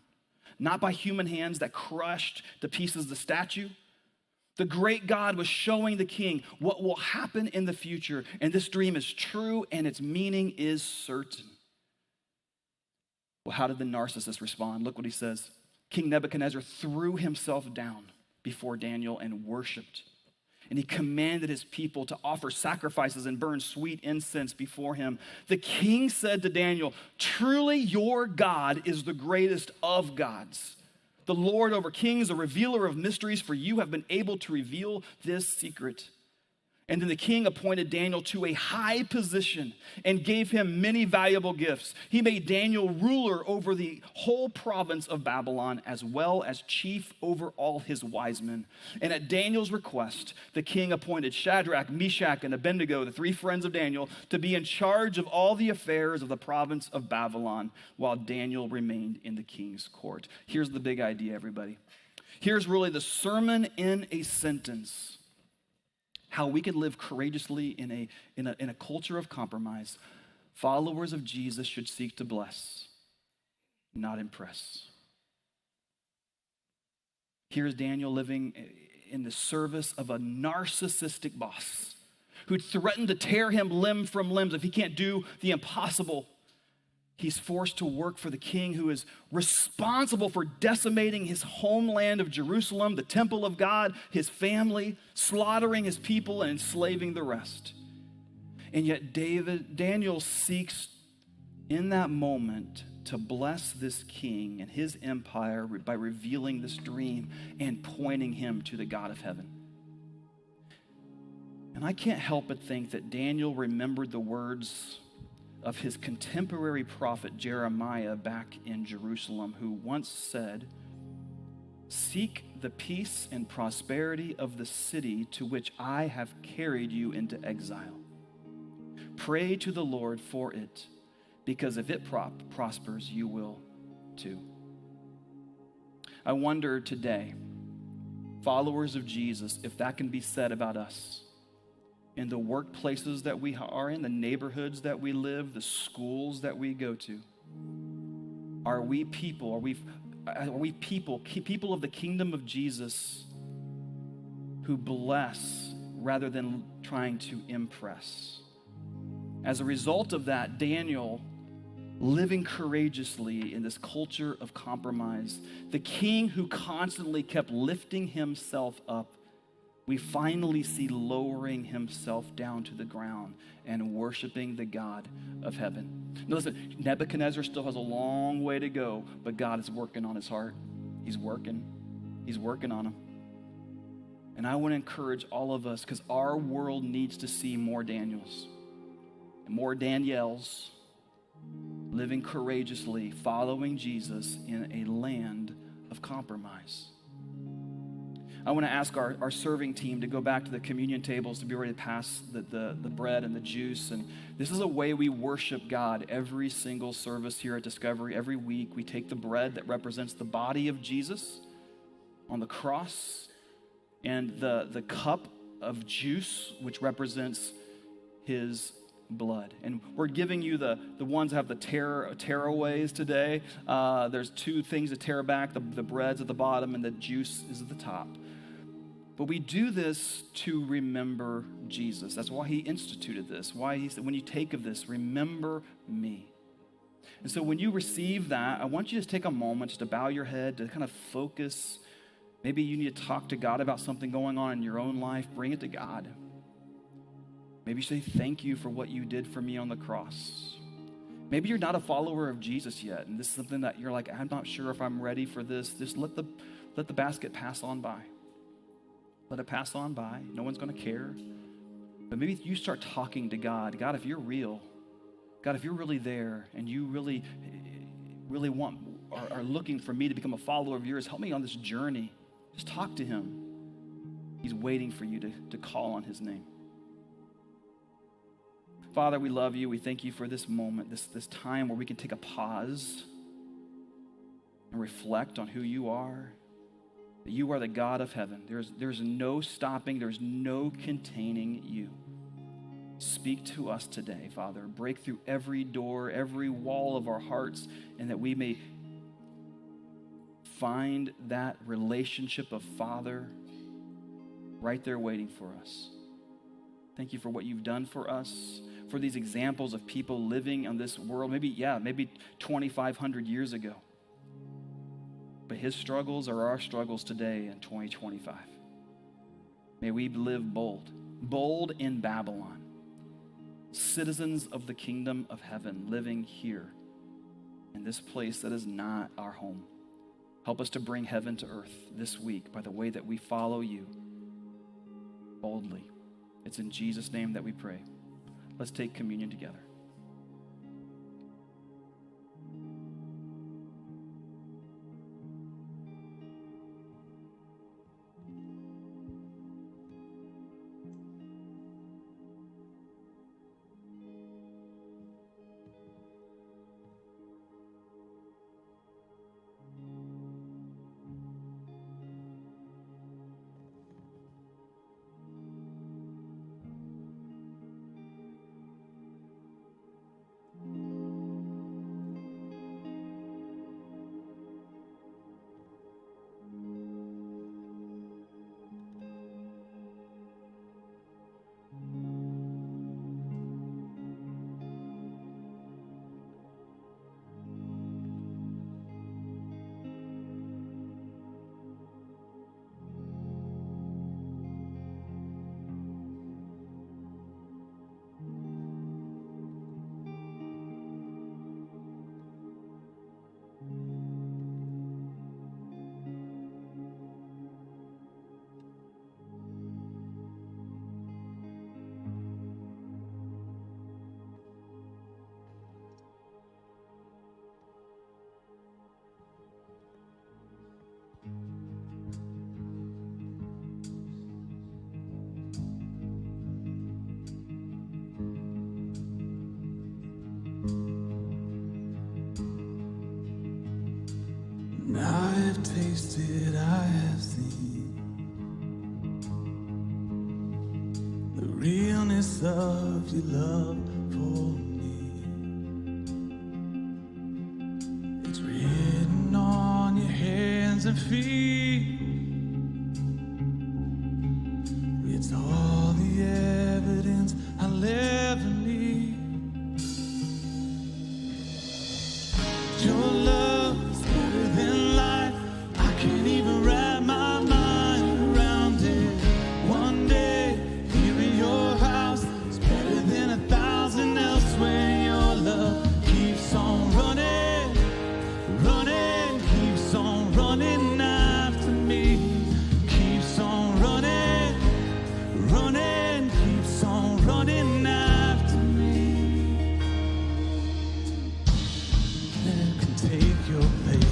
not by human hands that crushed to pieces the statue. The great God was showing the king what will happen in the future, and this dream is true and its meaning is certain. Well, how did the narcissist respond? Look what he says. King Nebuchadnezzar threw himself down before Daniel and worshiped. And he commanded his people to offer sacrifices and burn sweet incense before him. The king said to Daniel, truly your God is the greatest of gods, the Lord over kings, a revealer of mysteries, for you have been able to reveal this secret. And then the king appointed Daniel to a high position and gave him many valuable gifts. He made Daniel ruler over the whole province of Babylon, as well as chief over all his wise men. And at Daniel's request, the king appointed Shadrach, Meshach, and Abednego, the three friends of Daniel, to be in charge of all the affairs of the province of Babylon, while Daniel remained in the king's court. Here's the big idea, everybody. Here's really the sermon in a sentence. how we can live courageously in a culture of compromise. Followers of Jesus should seek to bless, not impress. Here's Daniel living in the service of a narcissistic boss who'd threatened to tear him limb from limbs if he can't do the impossible. He's forced to work for the king who is responsible for decimating his homeland of Jerusalem, the temple of God, his family, slaughtering his people and enslaving the rest. And yet Daniel seeks in that moment to bless this king and his empire by revealing this dream and pointing him to the God of heaven. And I can't help but think that Daniel remembered the words of his contemporary prophet Jeremiah back in Jerusalem, who once said, "Seek the peace and prosperity of the city to which I have carried you into exile. Pray to the Lord for it, because if it prospers, you will too." I wonder today, followers of Jesus, if that can be said about us. In the workplaces that we are in, the neighborhoods that we live, the schools that we go to. Are we people of the kingdom of Jesus who bless rather than trying to impress? As a result of that, Daniel, living courageously in this culture of compromise, the king who constantly kept lifting himself up, we finally see lowering himself down to the ground and worshiping the God of heaven. Now listen, Nebuchadnezzar still has a long way to go, but God is working on his heart. He's working on him. And I want to encourage all of us, because our world needs to see more Daniels and more Danielles living courageously, following Jesus in a land of compromise. I want to ask our serving team to go back to the communion tables to be ready to pass the bread and the juice. And this is a way we worship God every single service here at Discovery. Every week we take the bread that represents the body of Jesus on the cross and the cup of juice, which represents his blood. And we're giving you the ones that have the tearaways today. There's two things to tear back. The bread's at the bottom and the juice is at the top. But we do this to remember Jesus. That's why he instituted this. Why he said, when you take of this, remember me. And so when you receive that, I want you to take a moment just to bow your head, to kind of focus. Maybe you need to talk to God about something going on in your own life. Bring it to God. Maybe you say, thank you for what you did for me on the cross. Maybe you're not a follower of Jesus yet, and this is something that you're like, I'm not sure if I'm ready for this. Just let the basket pass on by. Let it pass on by. No one's going to care. But maybe you start talking to God. God, if you're real, God, if you're really there and you really want or are looking for me to become a follower of yours, help me on this journey. Just talk to him. He's waiting for you to call on his name. Father, we love you. We thank you for this moment, this time where we can take a pause and reflect on who you are. That you are the God of heaven. There's no stopping, there's no containing you. Speak to us today, Father. Break through every door, every wall of our hearts, and that we may find that relationship of Father right there waiting for us. Thank you for what you've done for us, for these examples of people living on this world, maybe 2,500 years ago. But his struggles are our struggles today in 2025. May we live bold in Babylon, citizens of the kingdom of heaven, living here in this place that is not our home. Help us to bring heaven to earth this week by the way that we follow you boldly. It's in Jesus' name that we pray. Let's take communion together. have tasted, I have seen the realness of your love for me. It's written on your hands and feet. It's all the evidence I'll ever need. Your love is better than life. I can't even wrap my mind around it. One day, here in your house is better than 1,000 elsewhere. Your love keeps on running, running, keeps on running after me. Keeps on running, running, keeps on running after me. That can take your place.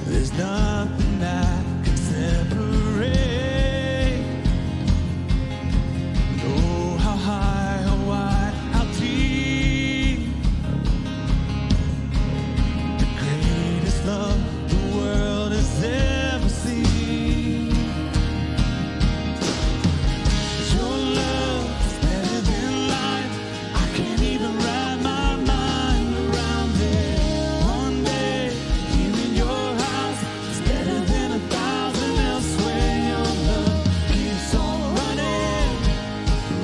There's nothing that can separate. No, how high, how wide, how deep. The greatest love the world has ever seen. Your love is better than life. I can't even wrap my mind around it. One day, here in your house is better than 1,000 elsewhere. Your love keeps on running,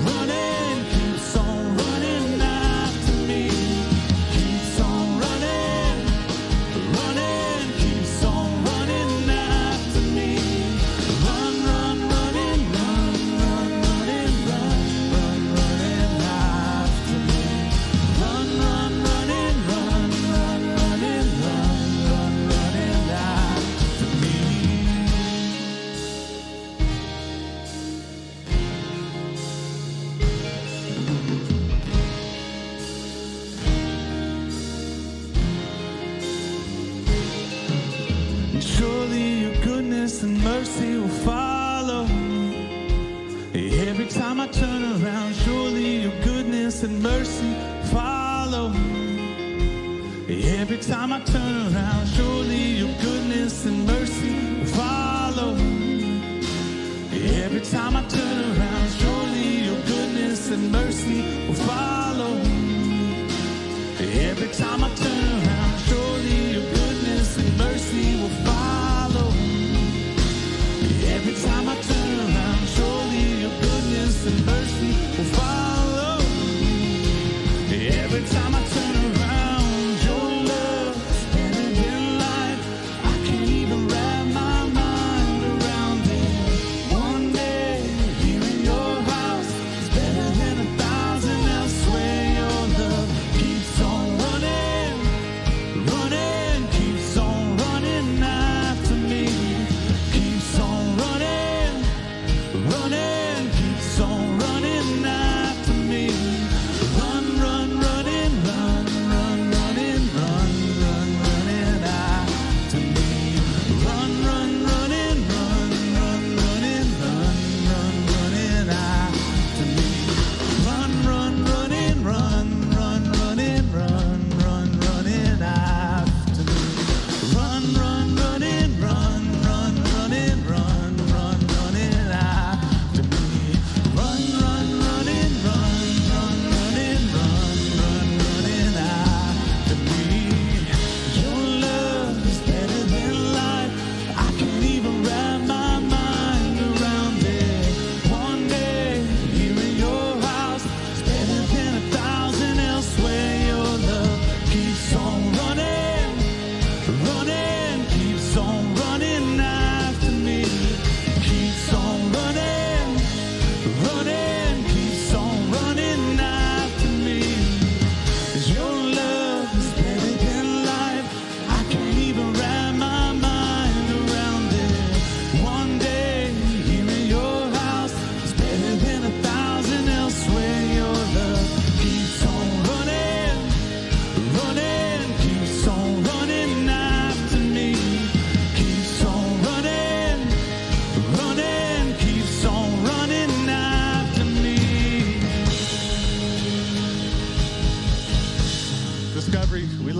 running, keeps on running after me. Keeps on running, running, keeps on running after me. Run, run, running, run, run, running, run, run, running after me. Run, run, running, run, run, running, run, run, running after me. And surely your goodness and mercy will follow me. Every time I turn around, surely your goodness and mercy follow me. Every time I turn around, surely your goodness and mercy will follow me. Every time I turn around, surely your goodness and mercy will follow me. Every time I turn around, surely your goodness and mercy will follow me. Every time I turn around, surely your goodness and mercy will follow me. Every time I turn around, your love is better than life. I can't even wrap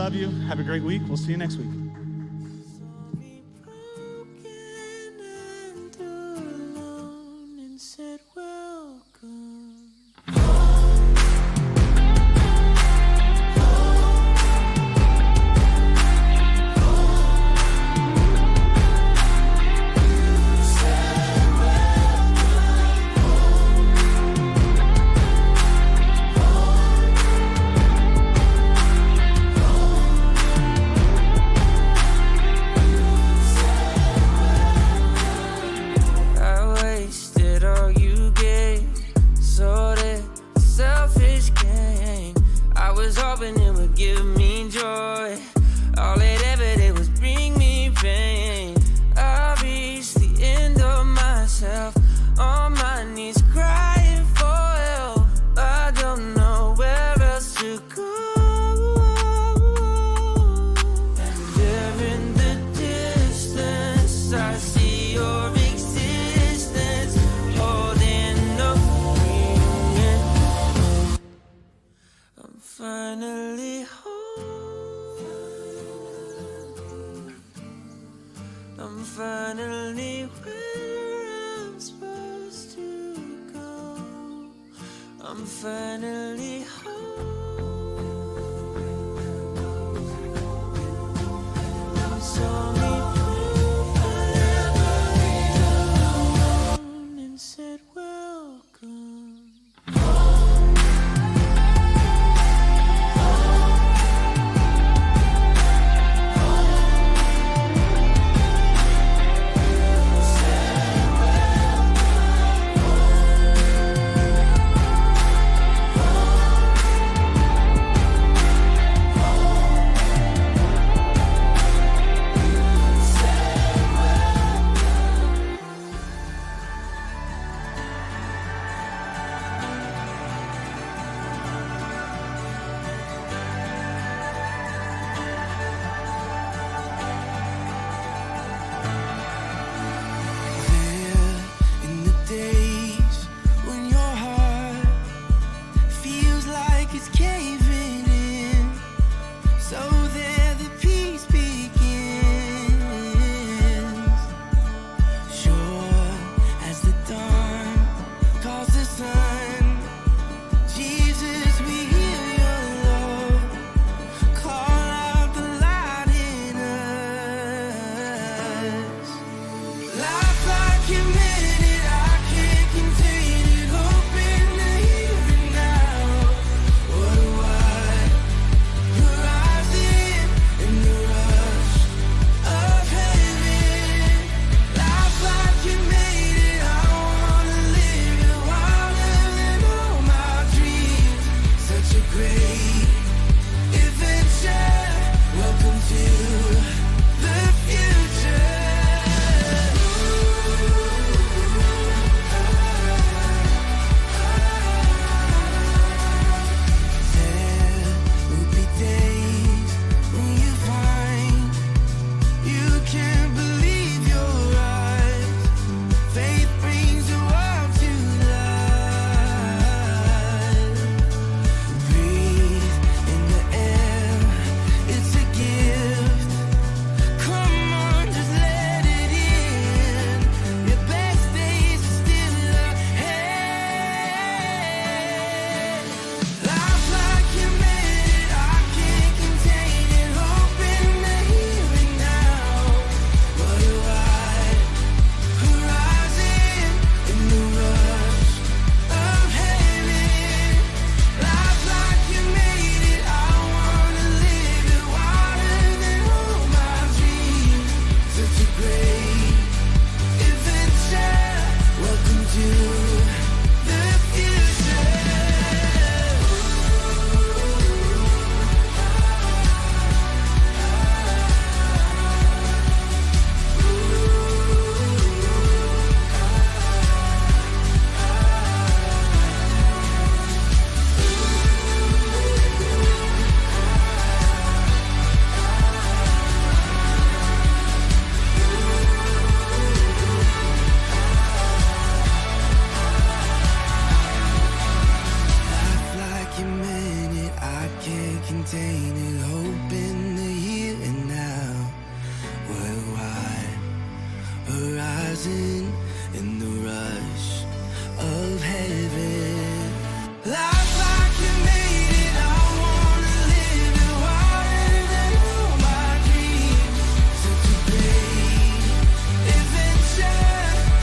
love you. Have a great week. We'll see you next week. Me broken and alone and said welcome. I wasted all you gave, sold it, selfish gain. I was hoping it would give me joy. All it ever did was bring me pain. I reached the end of myself, on my knees crying for help. I don't know where else to go. And there in the distance, I see your existence holding up me. I'm finally home. I'm finally where I'm supposed to go. I'm finally home. I'm sorry, broken and said welcome. buzzing in the rush of heaven. Life like you made it, I wanna live it wider than all my dreams. Such a great adventure,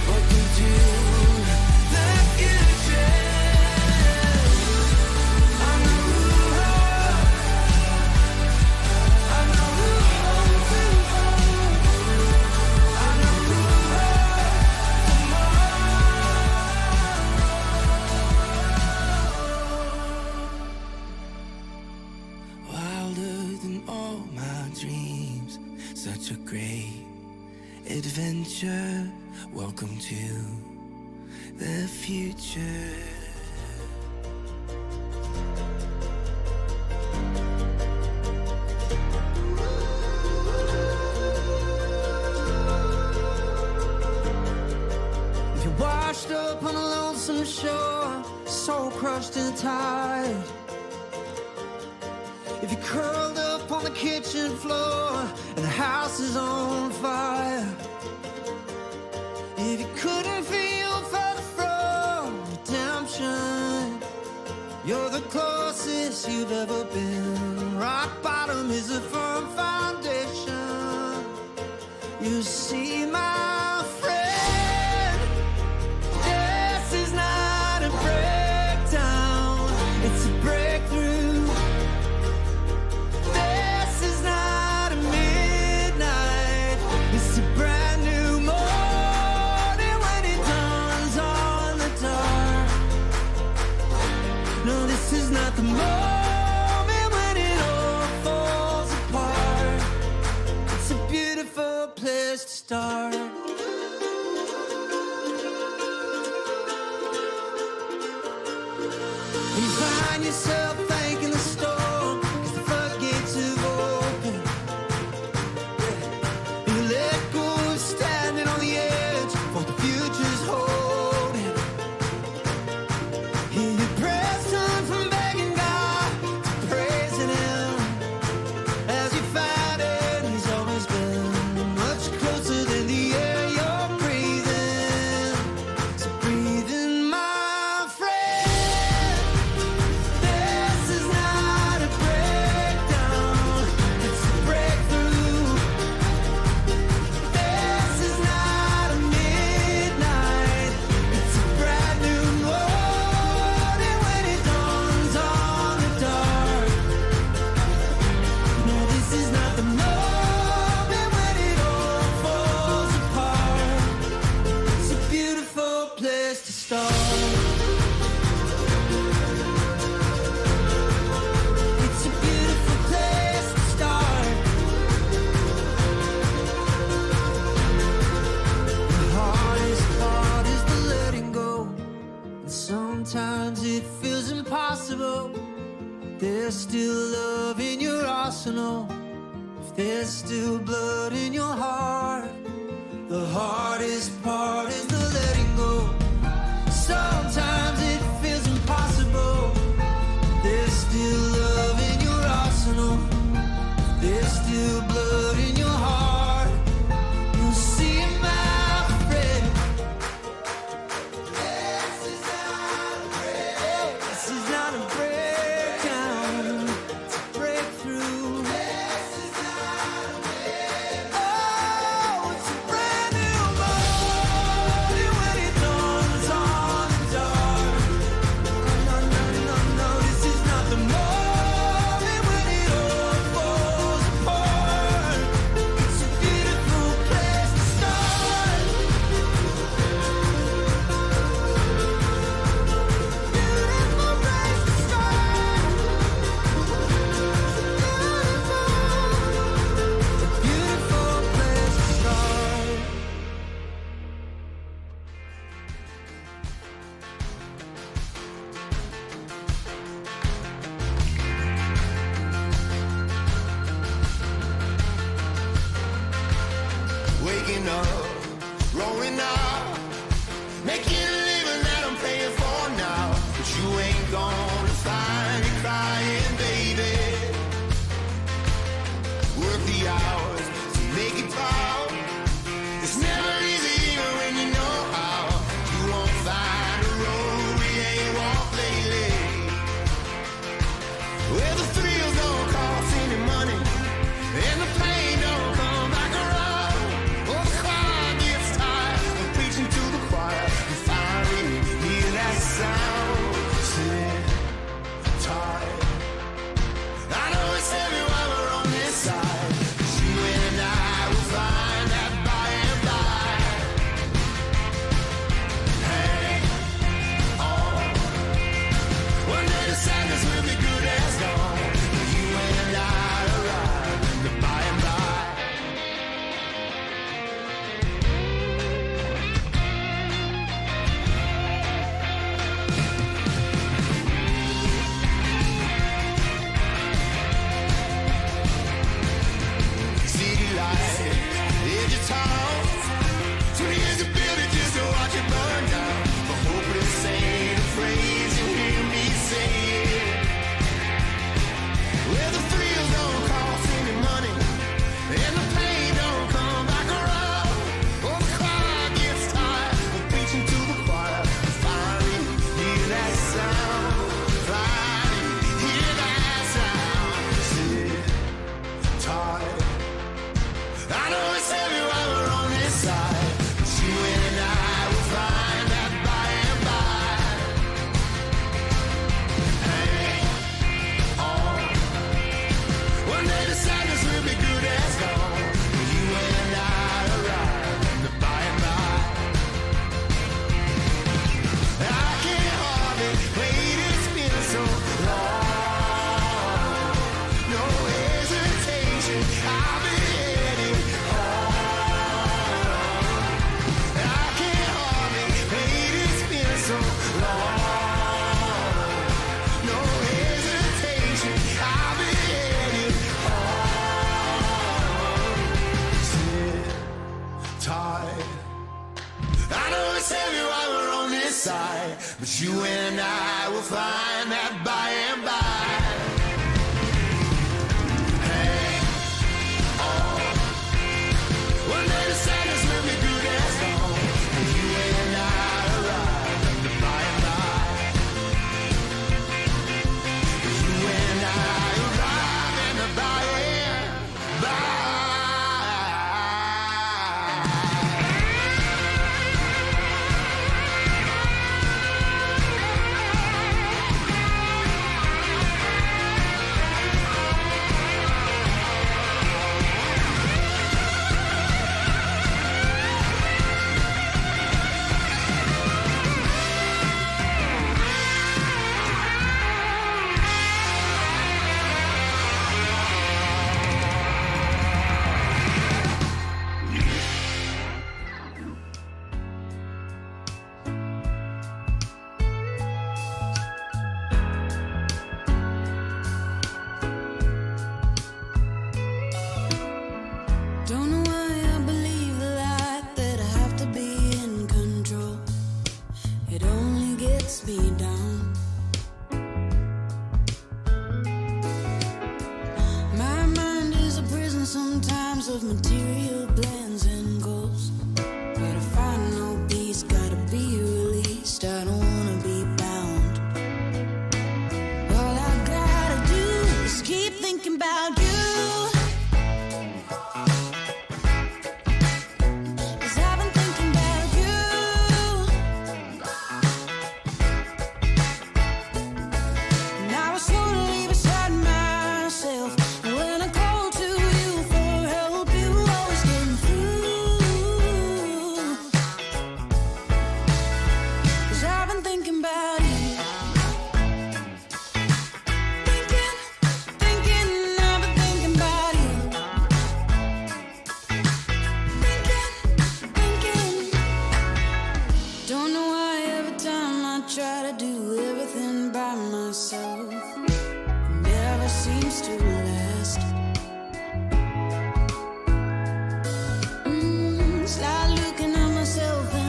welcome to the future. I know wilder than all my dreams. Such a great adventure. Welcome to the future. If you're washed up on a lonesome shore, soul crushed and tired. If you're curled up on the kitchen floor and the house is on fire. If you couldn't feel further from redemption, you're the closest you've ever been. Rock bottom is a firm foundation. You see, my friend, this is not a breakdown, it's a breakthrough. This is not a midnight, it's a brand new morning when it dawns on the dark. No, this is not the moment when it all falls apart. It's a beautiful place to start. You find yourself thanking the storm 'cause the floodgates have opened. You let go of standing on the edge for the future's holding. Hear your prayers turn from begging God to praising Him. As you find it, He's always been much closer than the air you're breathing. So breathe in, my friend. This is not a breakdown, it's a breakthrough. This is not a midnight, it's a brand new morning when it dawns on the dark. No, this is not the moment when it all falls apart. It's a beautiful place to start. It's a beautiful place to start. The hardest part is the letting go. And sometimes it feels impossible. There's still love in your arsenal. If there's still blood in your heart, the hardest part is the letting go. Sometimes it feels impossible. There's still love in your arsenal. There's still blood in your heart. You'll see, my friend. This is not a break. This is not a breakdown. It's a breakthrough. This is not a break. Oh, it's a brand new morning. I know it's heavy while we're on this side, but you and I will find that by and by. Hey, oh, one day the sadness will be good as gone, and you and I arrive at the by and by. You and I arrive in the by and by. Don't know why I believe the lie that I have to be in control. It only gets me down.